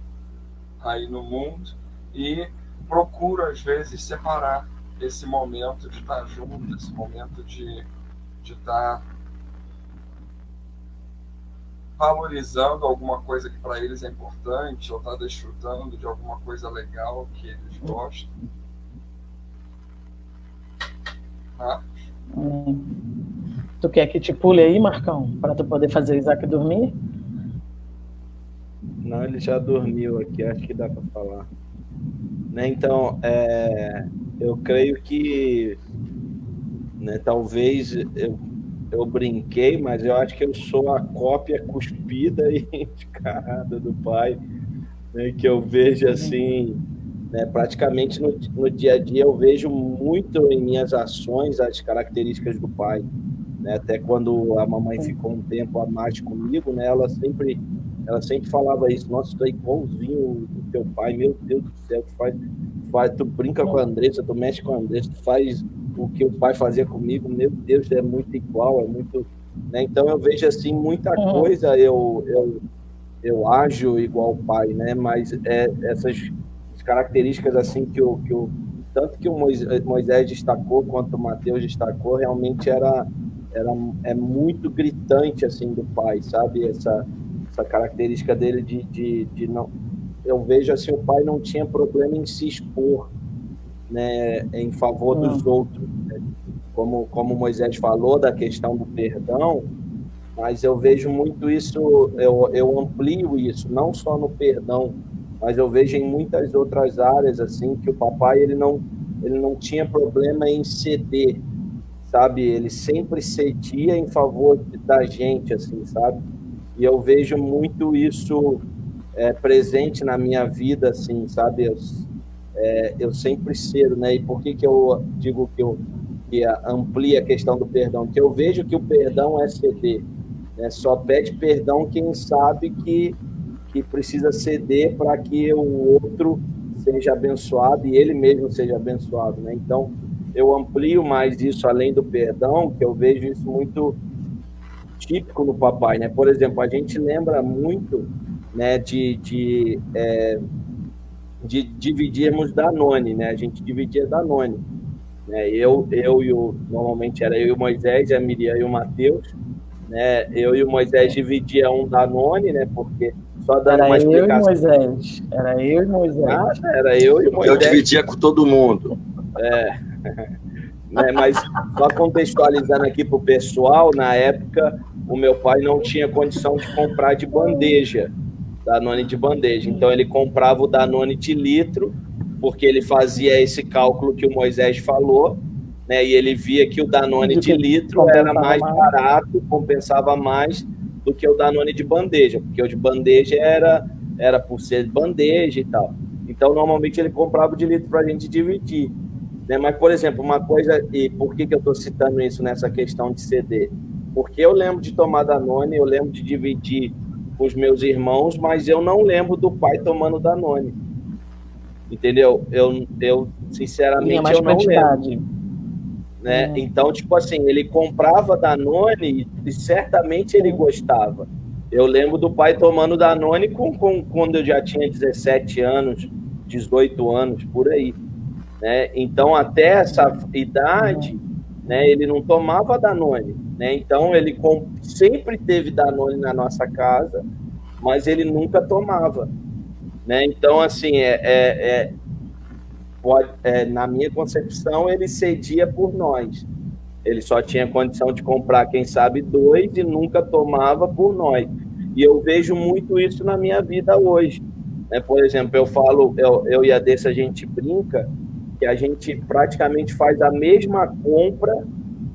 aí no mundo, e procuro às vezes separar esse momento de estar junto, esse momento de estar valorizando alguma coisa que para eles é importante, ou estar desfrutando de alguma coisa legal que eles gostam. Tu quer que te pule aí, Marcão, para tu poder fazer o Isaac dormir? Não, ele já dormiu aqui, acho que dá para falar. Né, então, eu creio que, né, talvez eu brinquei, mas eu acho que eu sou a cópia cuspida e encarada do pai, né, que eu vejo assim, né, praticamente no dia a dia eu vejo muito em minhas ações as características do pai, né, até quando a mamãe ficou um tempo a mais comigo, né, ela sempre falava isso: nossa, tu é igualzinho do teu pai, meu Deus do céu, tu brinca com a Andressa, tu mexe com a Andressa, tu faz o que o pai fazia comigo, meu Deus, é muito igual, é muito, né? Então eu vejo assim muita coisa, eu ajo igual o pai, né? Mas essas características assim que tanto que o Moisés destacou quanto o Mateus destacou, realmente é muito gritante assim do pai, sabe? Essa característica dele de não, eu vejo assim, o pai não tinha problema em se expor, né, em favor dos outros, né? Como Moisés falou da questão do perdão, mas eu vejo muito isso, eu amplio isso, não só no perdão, mas eu vejo em muitas outras áreas, assim, que o papai, ele não tinha problema em ceder, sabe? Ele sempre cedia em favor da gente, assim, sabe? E eu vejo muito isso presente na minha vida, assim, sabe? Eu sempre cedo, né? E por que eu digo que amplia a questão do perdão? Porque eu vejo que o perdão é ceder, né? Só pede perdão quem sabe que precisa ceder para que o outro seja abençoado e ele mesmo seja abençoado, né? Então, eu amplio mais isso além do perdão, que eu vejo isso muito típico no papai, né? Por exemplo, a gente lembra muito, né, de dividirmos Danone, né? A gente dividia Danone, né? Normalmente era eu e o Moisés, a Miriam e o Mateus, né? Eu e o Moisés dividia um Danone, né? Porque só dando uma explicação. Era eu e Moisés. Nada, era eu e o Moisés. Eu dividia com todo mundo. Né? Mas só contextualizando aqui para o pessoal, na época o meu pai não tinha condição de comprar de bandeja, Danone de bandeja. Então ele comprava o Danone de litro, porque ele fazia esse cálculo que o Moisés falou, né? E ele via que o Danone de litro era mais barato, compensava mais do que o Danone de bandeja, porque o de bandeja era por ser bandeja e tal. Então, normalmente, ele comprava o de litro para a gente dividir, né? Mas, por exemplo, uma coisa, e por que eu estou citando isso nessa questão de ceder? Porque eu lembro de tomar Danone, eu lembro de dividir com os meus irmãos, mas eu não lembro do pai tomando Danone. Entendeu? Eu sinceramente, eu não lembro. Né? Então, tipo assim, ele comprava Danone e certamente ele gostava. Eu lembro do pai tomando Danone quando eu já tinha 17 anos, 18 anos, por aí. Né? Então, até essa idade, né, ele não tomava Danone. Né? Então, ele sempre teve Danone na nossa casa, mas ele nunca tomava. Né? Então, assim, na minha concepção, ele cedia por nós. Ele só tinha condição de comprar, quem sabe, 2 e nunca tomava por nós. E eu vejo muito isso na minha vida hoje. Né? Por exemplo, eu falo, eu e a Dessa, a gente brinca que a gente praticamente faz a mesma compra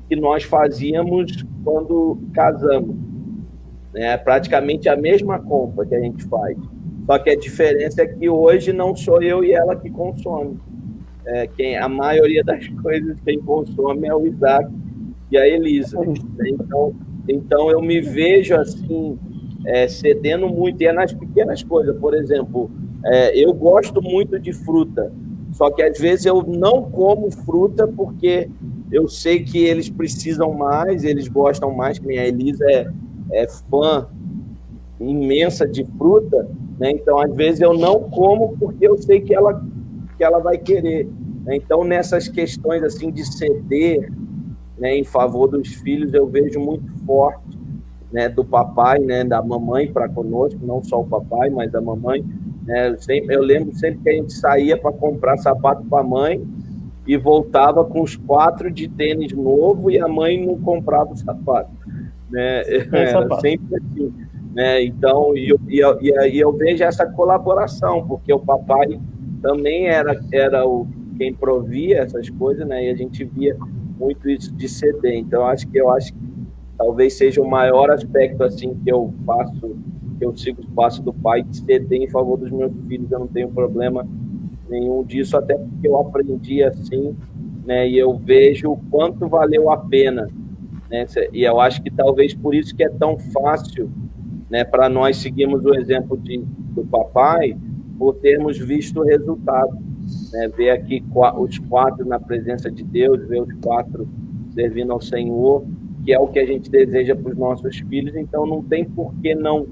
que nós fazíamos quando casamos. Né? Praticamente a mesma compra que a gente faz. Só que a diferença é que hoje não sou eu e ela que consome. A maioria das coisas quem consome é o Isaac e a Elisa. Então eu me vejo assim, cedendo muito, e é nas pequenas coisas. Por exemplo, eu gosto muito de fruta, só que às vezes eu não como fruta porque eu sei que eles precisam mais, eles gostam mais, que nem a Elisa é fã imensa de fruta, né? Então às vezes eu não como porque eu sei que ela vai querer. Então, nessas questões assim de ceder, né, em favor dos filhos, eu vejo muito forte, né, do papai, né, da mamãe para conosco, não só o papai, mas a mamãe. Né? Eu lembro sempre que a gente saía para comprar sapato para a mãe e voltava com os 4 de tênis novo e a mãe não comprava o sapato. Né? Era sempre assim. Né? Então, eu vejo essa colaboração, porque o papai também era quem provia essas coisas, né? E a gente via muito isso de ceder. Então, eu acho que talvez seja o maior aspecto assim que eu sigo os passos do pai, de ceder em favor dos meus filhos. Eu não tenho problema nenhum disso, até porque eu aprendi assim, né? E eu vejo o quanto valeu a pena, né? E eu acho que talvez por isso que é tão fácil, né, para nós seguirmos o exemplo do papai, por termos visto o resultado. Né, ver aqui os 4 na presença de Deus, ver os 4 servindo ao Senhor, que é o que a gente deseja para os nossos filhos. Então não tem por que não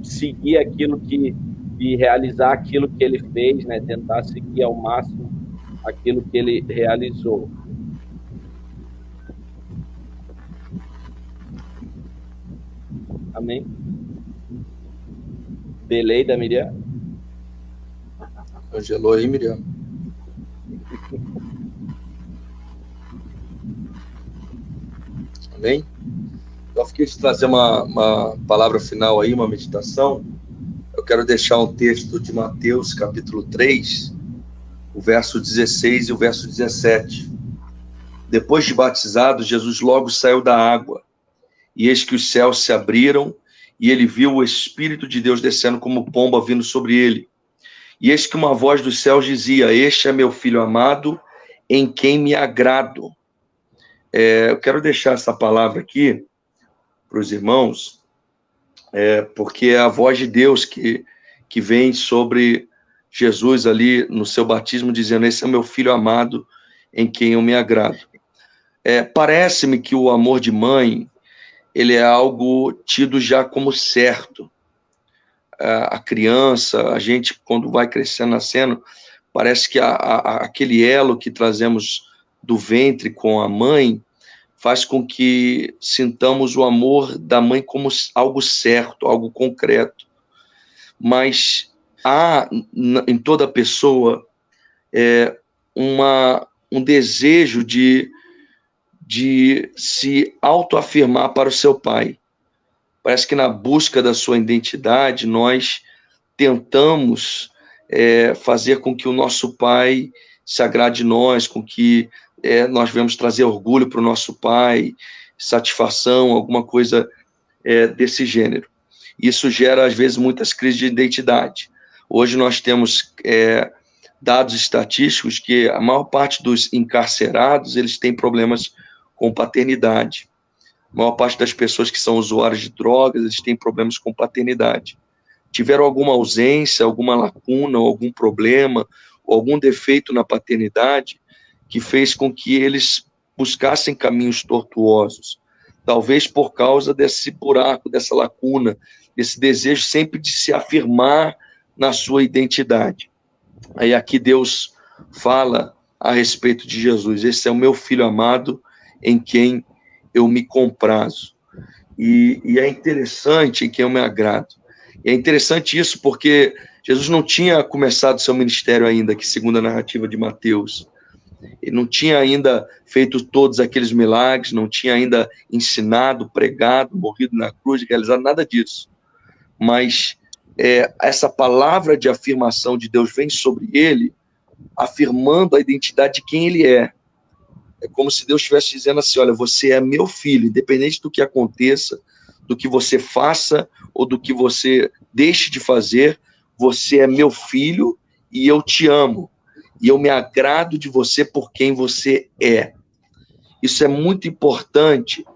seguir aquilo e realizar aquilo que ele fez, né, tentar seguir ao máximo aquilo que ele realizou. Amém? Delay da Miriam? Congelou aí, Miriam. Amém? Eu fiquei de trazer uma palavra final aí, uma meditação. Eu quero deixar um texto de Mateus, capítulo 3, o verso 16 e o verso 17. Depois de batizado, Jesus logo saiu da água, e eis que os céus se abriram, e ele viu o Espírito de Deus descendo como pomba vindo sobre ele. E eis que uma voz dos céus dizia: este é meu filho amado, em quem me agrado. Eu quero deixar essa palavra aqui para os irmãos, porque é a voz de Deus que vem sobre Jesus ali no seu batismo, dizendo: esse é meu filho amado, em quem eu me agrado. Parece-me que o amor de mãe, ele é algo tido já como certo. A criança, a gente, quando vai crescendo, nascendo, parece que aquele elo que trazemos do ventre com a mãe faz com que sintamos o amor da mãe como algo certo, algo concreto. Mas há em toda pessoa um desejo de se autoafirmar para o seu pai. Parece que na busca da sua identidade, nós tentamos fazer com que o nosso pai se agrade de nós, com que nós venhamos trazer orgulho para o nosso pai, satisfação, alguma coisa desse gênero. Isso gera, às vezes, muitas crises de identidade. Hoje nós temos dados estatísticos que a maior parte dos encarcerados, eles têm problemas com paternidade. A maior parte das pessoas que são usuários de drogas, eles têm problemas com paternidade. Tiveram alguma ausência, alguma lacuna, ou algum problema, ou algum defeito na paternidade que fez com que eles buscassem caminhos tortuosos. Talvez por causa desse buraco, dessa lacuna, desse desejo sempre de se afirmar na sua identidade. Aí aqui Deus fala a respeito de Jesus: esse é o meu filho amado, em quem eu me comprazo. E é interessante, em quem eu me agrado. E é interessante isso porque Jesus não tinha começado seu ministério ainda, que segundo a narrativa de Mateus. Ele não tinha ainda feito todos aqueles milagres, não tinha ainda ensinado, pregado, morrido na cruz, realizado nada disso. Mas essa palavra de afirmação de Deus vem sobre ele, afirmando a identidade de quem ele é. É como se Deus estivesse dizendo assim: olha, você é meu filho, independente do que aconteça, do que você faça ou do que você deixe de fazer, você é meu filho e eu te amo. E eu me agrado de você por quem você é. Isso é muito importante,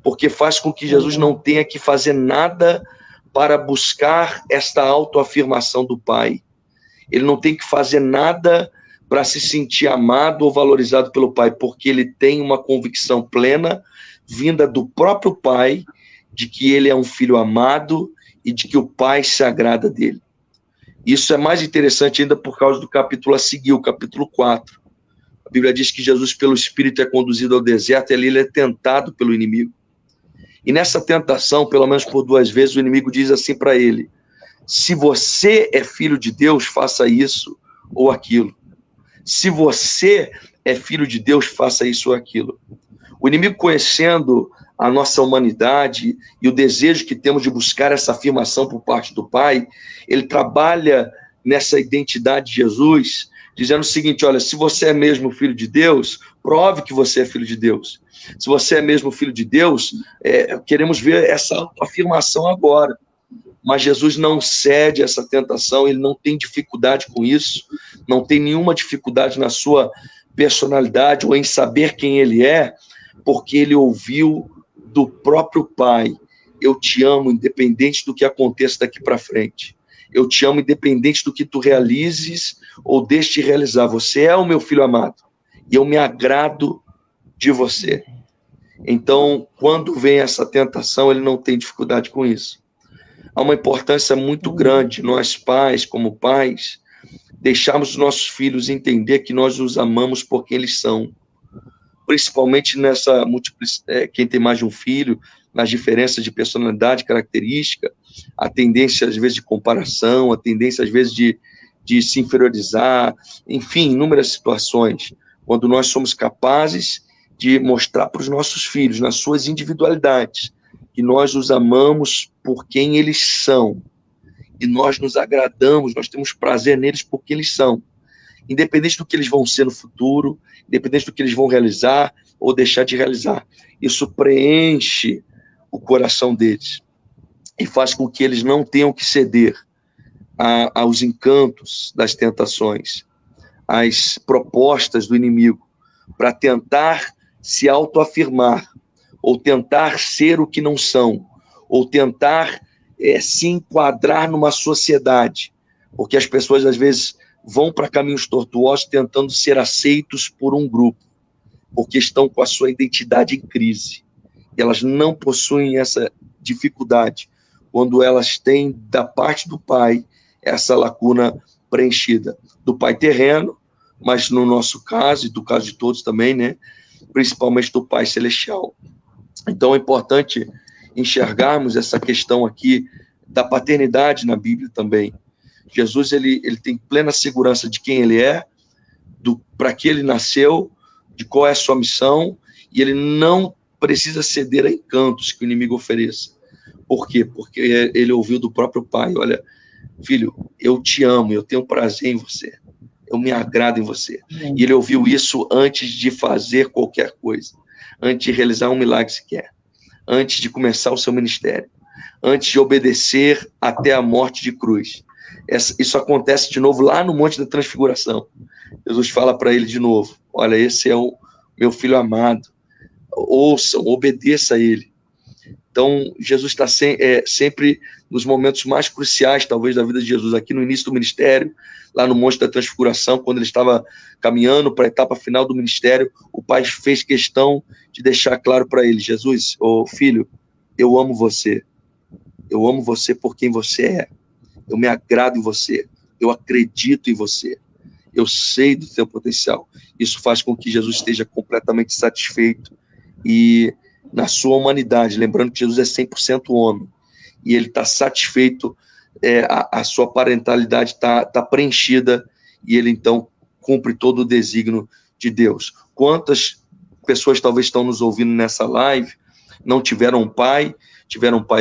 porque faz com que Jesus não tenha que fazer nada para buscar esta autoafirmação do Pai. Ele não tem que fazer nada para se sentir amado ou valorizado pelo Pai, porque ele tem uma convicção plena, vinda do próprio Pai, de que ele é um filho amado e de que o Pai se agrada dele. Isso é mais interessante ainda por causa do capítulo a seguir, o capítulo 4. A Bíblia diz que Jesus, pelo Espírito, é conduzido ao deserto e ali ele é tentado pelo inimigo. E nessa tentação, pelo menos por 2 vezes, o inimigo diz assim para ele: se você é filho de Deus, faça isso ou aquilo. Se você é filho de Deus, faça isso ou aquilo. O inimigo, conhecendo a nossa humanidade e o desejo que temos de buscar essa afirmação por parte do Pai, ele trabalha nessa identidade de Jesus, dizendo o seguinte: olha, se você é mesmo filho de Deus, prove que você é filho de Deus. Se você é mesmo filho de Deus, queremos ver essa afirmação agora. Mas Jesus não cede a essa tentação, ele não tem dificuldade com isso, não tem nenhuma dificuldade na sua personalidade ou em saber quem ele é, porque ele ouviu do próprio Pai: eu te amo independente do que aconteça daqui para frente. Eu te amo independente do que tu realizes ou deixes de realizar. Você é o meu filho amado e eu me agrado de você. Então, quando vem essa tentação, ele não tem dificuldade com isso. Há uma importância muito grande, nós pais, como pais, deixarmos os nossos filhos entender que nós os amamos por quem eles são. Principalmente nessa quem tem mais de um filho, nas diferenças de personalidade, característica, a tendência, às vezes, de comparação, a tendência, às vezes, de se inferiorizar, enfim, inúmeras situações, quando nós somos capazes de mostrar para os nossos filhos, nas suas individualidades, que nós os amamos por quem eles são, e nós nos agradamos, nós temos prazer neles por quem eles são, independente do que eles vão ser no futuro, independente do que eles vão realizar ou deixar de realizar. Isso preenche o coração deles e faz com que eles não tenham que ceder aos encantos das tentações, às propostas do inimigo, para tentar se autoafirmar, ou tentar ser o que não são, ou tentar se enquadrar numa sociedade, porque as pessoas às vezes vão para caminhos tortuosos tentando ser aceitos por um grupo, porque estão com a sua identidade em crise. Elas não possuem essa dificuldade quando elas têm da parte do Pai essa lacuna preenchida, do Pai terreno, mas no nosso caso, e do caso de todos também, né, principalmente do Pai celestial. Então é importante enxergarmos essa questão aqui da paternidade na Bíblia também. Jesus ele tem plena segurança de quem ele é, para que ele nasceu, de qual é a sua missão, e ele não precisa ceder a encantos que o inimigo ofereça. Por quê? Porque ele ouviu do próprio Pai: olha, filho, eu te amo, eu tenho prazer em você, eu me agrado em você. E ele ouviu isso antes de fazer qualquer coisa, antes de realizar um milagre sequer, antes de começar o seu ministério, antes de obedecer até a morte de cruz. Isso acontece de novo lá no Monte da Transfiguração. Jesus fala para ele de novo: olha, esse é o meu filho amado, ouçam, obedeça a ele. Então, Jesus está sempre nos momentos mais cruciais, talvez, da vida de Jesus, aqui no início do ministério, lá no Monte da Transfiguração, quando ele estava caminhando para a etapa final do ministério, o Pai fez questão de deixar claro para ele: Jesus, filho, eu amo você por quem você é, eu me agrado em você, eu acredito em você, eu sei do seu potencial. Isso faz com que Jesus esteja completamente satisfeito e na sua humanidade, lembrando que Jesus é 100% homem, e ele está satisfeito, a sua parentalidade está preenchida, e ele então cumpre todo o desígnio de Deus. Quantas pessoas talvez estão nos ouvindo nessa live, não tiveram um pai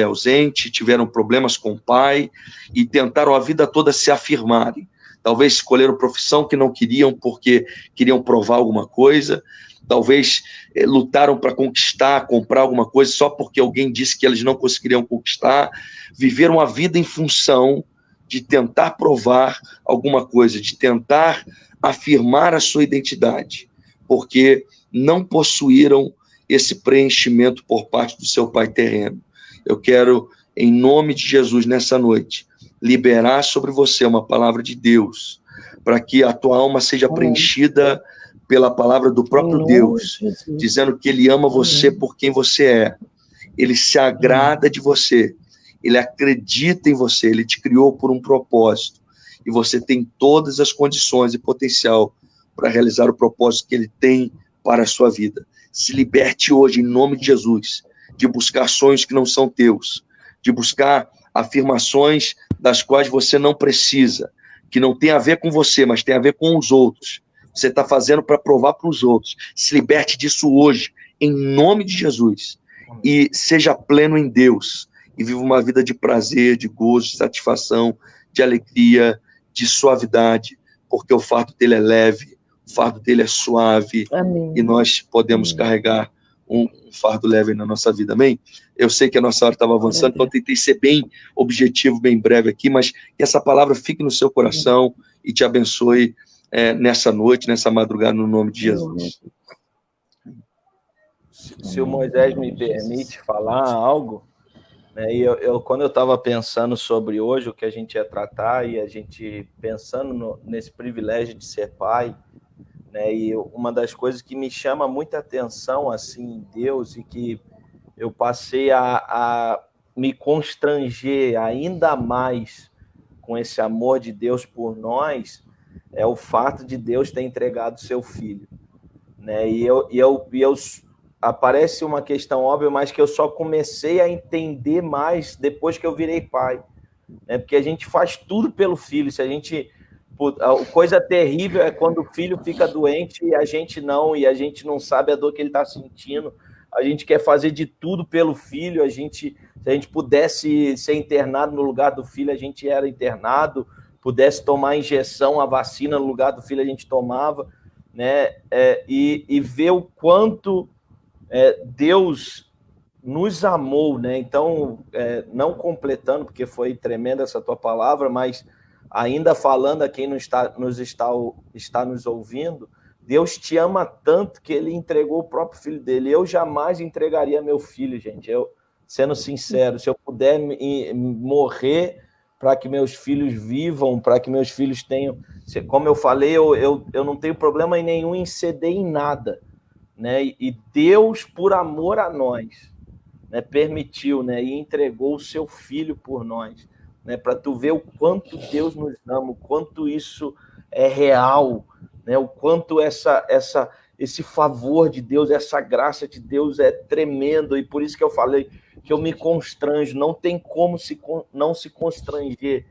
ausente, tiveram problemas com o pai, e tentaram a vida toda se afirmarem. Talvez escolheram profissão que não queriam porque queriam provar alguma coisa, talvez lutaram para conquistar, comprar alguma coisa só porque alguém disse que eles não conseguiriam conquistar, viveram a vida em função de tentar provar alguma coisa, de tentar afirmar a sua identidade, porque não possuíram esse preenchimento por parte do seu Pai terreno. Eu quero, em nome de Jesus, nessa noite, liberar sobre você uma palavra de Deus, para que a tua alma seja preenchida pela palavra do próprio Deus, dizendo que ele ama você por quem você é, ele se agrada de você, ele acredita em você, ele te criou por um propósito, e você tem todas as condições e potencial para realizar o propósito que ele tem para a sua vida. Se liberte hoje, em nome de Jesus, de buscar sonhos que não são teus, de buscar afirmações das quais você não precisa, que não tem a ver com você, mas tem a ver com os outros. Você está fazendo para provar para os outros. Se liberte disso hoje, em nome de Jesus, e seja pleno em Deus, e viva uma vida de prazer, de gozo, de satisfação, de alegria, de suavidade, porque o fardo dele é leve, o fardo dele é suave. Amém. E nós podemos carregar um fardo leve na nossa vida, amém? Eu sei que a nossa hora estava avançando, então eu tentei ser bem objetivo, bem breve aqui, mas que essa palavra fique no seu coração e te abençoe nessa noite, nessa madrugada, no nome de Jesus. Se o Moisés me permite falar algo, né, e quando eu estava pensando sobre hoje o que a gente ia tratar, e a gente pensando nesse privilégio de ser pai, né, e uma das coisas que me chama muita atenção assim, em Deus, e que eu passei a me constranger ainda mais com esse amor de Deus por nós, é o fato de Deus ter entregado seu filho, né? E aparece uma questão óbvia, mas que eu só comecei a entender mais depois que eu virei pai, né? Porque a gente faz tudo pelo filho. Se a gente, a coisa terrível é quando o filho fica doente e a gente não sabe a dor que ele está sentindo, a gente quer fazer de tudo pelo filho, se a gente pudesse ser internado no lugar do filho, a gente era internado, pudesse tomar a injeção, a vacina no lugar do filho, a gente tomava, né? E ver o quanto Deus nos amou, né? Então, não completando, porque foi tremenda essa tua palavra, mas ainda falando a quem está nos ouvindo, Deus te ama tanto que ele entregou o próprio filho dele. Eu jamais entregaria meu filho, gente. Eu, sendo sincero, se eu puder morrer para que meus filhos vivam, para que meus filhos tenham... Como eu falei, eu não tenho problema nenhum em ceder em nada, né? E Deus, por amor a nós, né, permitiu, né, e entregou o seu filho por nós, né, para tu ver o quanto Deus nos ama, o quanto isso é real, né, o quanto esse favor de Deus, essa graça de Deus é tremendo, e por isso que eu falei que eu me constranjo, não tem como não se constranger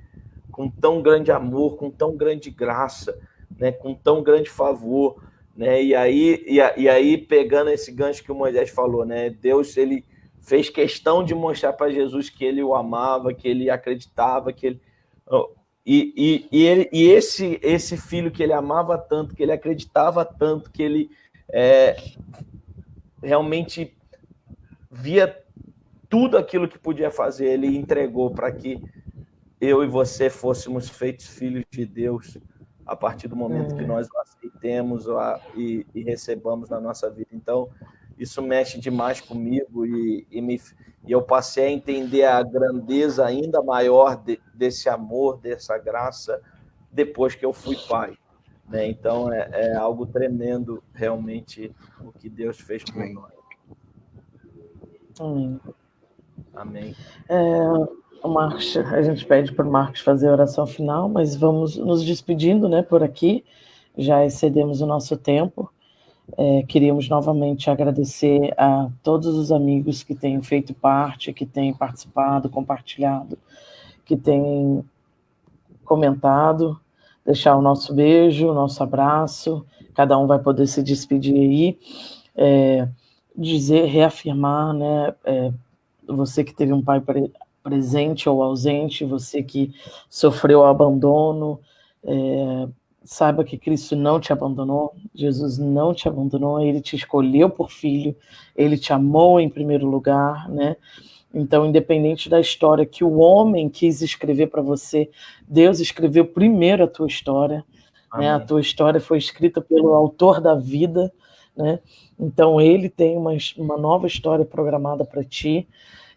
com tão grande amor, com tão grande graça, né, com tão grande favor, né, e aí pegando esse gancho que o Moisés falou, né, Deus, ele fez questão de mostrar para Jesus que ele o amava, que ele acreditava, que ele... E esse filho que ele amava tanto, que ele acreditava tanto, que ele realmente via tudo aquilo que podia fazer, ele entregou para que eu e você fôssemos feitos filhos de Deus a partir do momento que nós o aceitemos e recebamos na nossa vida. Então, isso mexe demais comigo e eu passei a entender a grandeza ainda maior desse amor, dessa graça, depois que eu fui pai, né? Então, é algo tremendo, realmente, o que Deus fez por nós. Amém. Amém. O Marcos, a gente pede para o Marcos fazer a oração final, mas vamos nos despedindo, né, por aqui. Já excedemos o nosso tempo. Queríamos novamente agradecer a todos os amigos que têm feito parte, que têm participado, compartilhado, que têm comentado, deixar o nosso beijo, o nosso abraço, cada um vai poder se despedir aí, reafirmar, né, você que teve um pai presente ou ausente, você que sofreu abandono, saiba que Cristo não te abandonou, Jesus não te abandonou, ele te escolheu por filho, ele te amou em primeiro lugar, né? Então, independente da história que o homem quis escrever para você, Deus escreveu primeiro a tua história, né? A tua história foi escrita pelo autor da vida, né? Então, ele tem uma nova história programada para ti,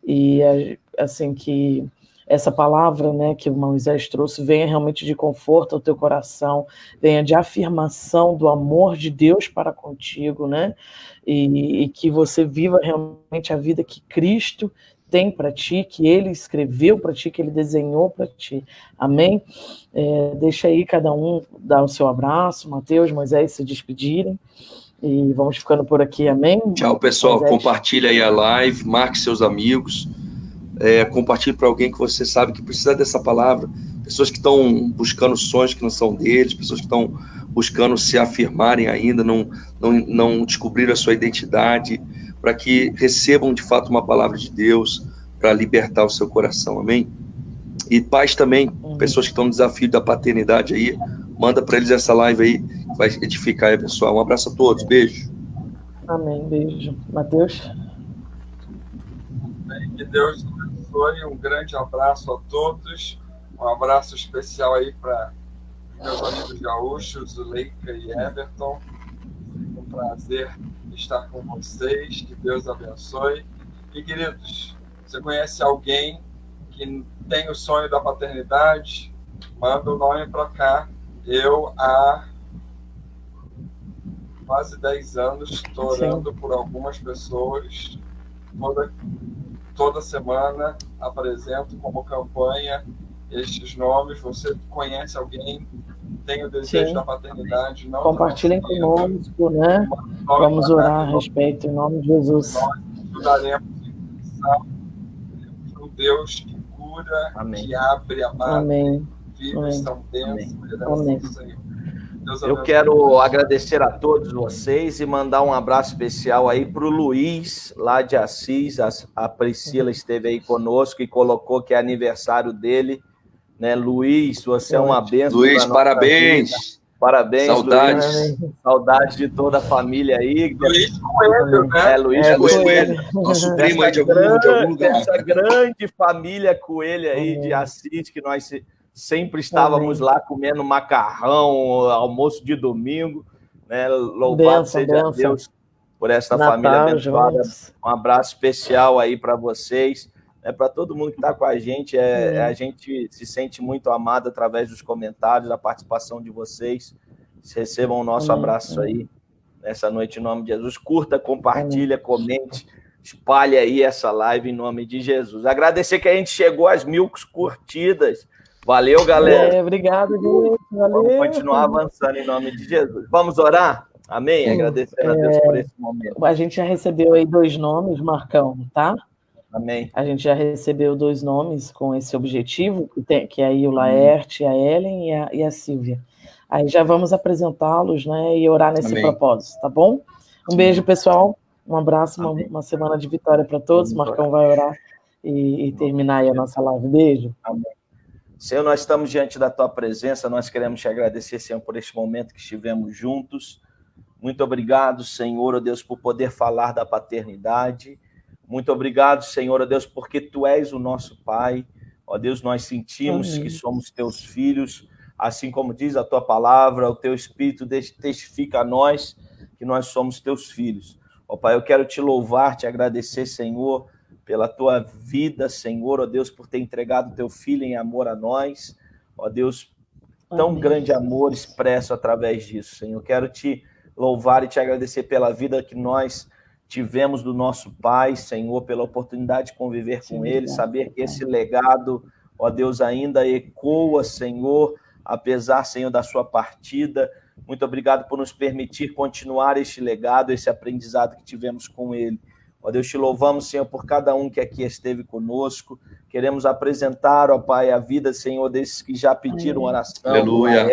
e assim que essa palavra, né, que o Moisés trouxe, venha realmente de conforto ao teu coração, venha de afirmação do amor de Deus para contigo, né, e que você viva realmente a vida que Cristo tem para ti, que ele escreveu para ti, que ele desenhou para ti. Amém? Deixa aí cada um dar o seu abraço, Mateus, Moisés, se despedirem, e vamos ficando por aqui, amém? Tchau, pessoal. Moisés. Compartilha aí a live, marque seus amigos, compartilhe para alguém que você sabe que precisa dessa palavra, pessoas que estão buscando sonhos que não são deles, pessoas que estão buscando se afirmarem ainda, não descobriram a sua identidade, para que recebam de fato uma palavra de Deus para libertar o seu coração, amém? E pais também, pessoas que estão no desafio da paternidade aí, manda para eles essa live aí, que vai edificar e abençoar. Um abraço a todos, beijo. Amém, beijo. Mateus? Que Deus abençoe, um grande abraço a todos, um abraço especial aí para meus amigos gaúchos, Leica e Everton. Um prazer estar com vocês, que Deus abençoe. E, queridos, você conhece alguém que tem o sonho da paternidade? Manda o nome para cá. Eu, há quase 10 anos, estou orando por algumas pessoas. Toda semana apresento como campanha estes nomes. Você conhece alguém, tem o desejo da paternidade? Não compartilhem conosco, né? Vamos orar a respeito, em nome de Jesus. Nós ajudaremos um Deus que cura, que abre a mão, vidas são bênçãos, herança do Senhor. Deus Eu abençoe. quero agradecer a todos vocês e mandar um abraço especial aí para o Luiz, lá de Assis. A Priscila esteve aí conosco e colocou que é aniversário dele, né? Luiz, você é uma bênção. Luiz, parabéns. Parabéns, Saudades. Luiz. Saudades de toda a família aí. Luiz Coelho, né? Luiz Coelho. Nosso primo aí de algum lugar. Essa grande família Coelho aí de Assis, que nós sempre estávamos lá comendo macarrão, almoço de domingo, né? Louvado seja Deus por essa família abençoada. Um abraço especial aí para vocês, para todo mundo que está com a gente. A gente se sente muito amado através dos comentários, da participação de vocês. Recebam o nosso abraço aí nessa noite em nome de Jesus. Curta, compartilha, comente, espalhe aí essa live em nome de Jesus. Agradecer que a gente chegou às 1000 curtidas. Valeu, galera. Obrigado, gente. Valeu. Vamos continuar avançando em nome de Jesus. Vamos orar? Amém? Agradecendo a Deus por esse momento. A gente já recebeu aí 2 nomes, Marcão, tá? Amém. A gente já recebeu 2 nomes com esse objetivo, que é aí o Laerte, a Ellen e a Silvia. Aí já vamos apresentá-los, né, e orar nesse propósito, tá bom? Um beijo, pessoal. Um abraço, uma semana de vitória para todos. Marcão vai orar e terminar aí a nossa live. Beijo. Amém. Senhor, nós estamos diante da Tua presença, nós queremos te agradecer, Senhor, por este momento que estivemos juntos. Muito obrigado, Senhor, ó Deus, por poder falar da paternidade. Muito obrigado, Senhor, ó Deus, porque Tu és o nosso Pai. Ó Deus, nós sentimos que somos Teus filhos, assim como diz a Tua palavra, o Teu Espírito testifica a nós que nós somos Teus filhos. Ó Pai, eu quero Te louvar, Te agradecer, Senhor, pela Tua vida, Senhor, ó Deus, por ter entregado Teu Filho em amor a nós. Ó Deus, tão grande amor expresso através disso, Senhor. Eu quero Te louvar e Te agradecer pela vida que nós tivemos do nosso Pai, Senhor, pela oportunidade de conviver com Ele, saber que esse legado, ó Deus, ainda ecoa, Senhor, apesar, Senhor, da sua partida. Muito obrigado por nos permitir continuar este legado, esse aprendizado que tivemos com Ele. Ó Deus, Te louvamos, Senhor, por cada um que aqui esteve conosco. Queremos apresentar, ó Pai, a vida, Senhor, desses que já pediram oração. Aleluia.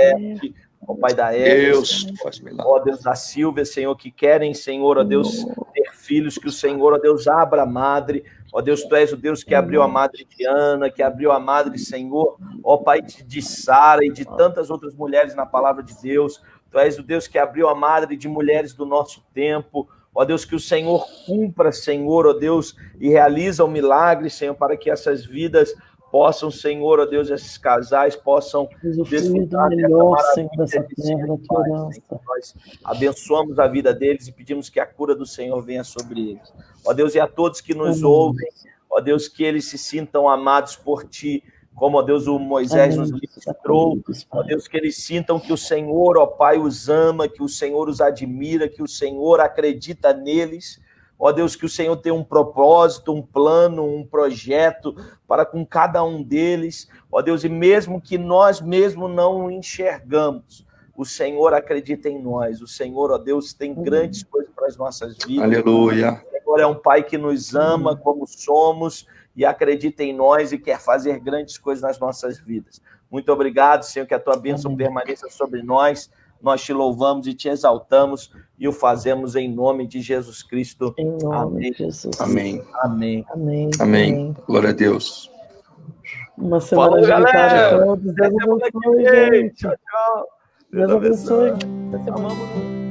Ó Pai da Deus, faz milagre. Ó Deus da Silvia, Senhor, que querem, Senhor, ó Deus, ter filhos, que o Senhor, ó Deus, abra a madre. Ó Deus, Tu és o Deus que abriu a madre de Ana, que abriu a madre, Senhor, ó Pai, de Sara e de tantas outras mulheres na palavra de Deus. Tu és o Deus que abriu a madre de mulheres do nosso tempo. Ó Deus, que o Senhor cumpra, Senhor, ó Deus, e realiza o milagre, Senhor, para que essas vidas possam, Senhor, ó Deus, esses casais possam desfrutar melhor, Senhor, dessa terra, da Tua herança. Nós abençoamos a vida deles e pedimos que a cura do Senhor venha sobre eles. Ó Deus, e a todos que nos ouvem, ó Deus, que eles se sintam amados por Ti, como, ó Deus, o Moisés nos ministrou. Ó Deus, que eles sintam que o Senhor, ó Pai, os ama, que o Senhor os admira, que o Senhor acredita neles. Ó Deus, que o Senhor tem um propósito, um plano, um projeto para com cada um deles. Ó Deus, e mesmo que nós mesmos não enxergamos, o Senhor acredita em nós. O Senhor, ó Deus, tem grandes coisas para as nossas vidas. Aleluia. O Senhor é um Pai que nos ama como somos e acredita em nós e quer fazer grandes coisas nas nossas vidas. Muito obrigado, Senhor, que a Tua bênção permaneça sobre nós. Nós Te louvamos e Te exaltamos e o fazemos em nome de Jesus Cristo. Em nome de Jesus. Amém. Amém. Amém. Amém. Glória a Deus. Uma semana de vitória a todos. Deus abençoe, gente. Tchau, tchau. Deus abençoe. Amamos.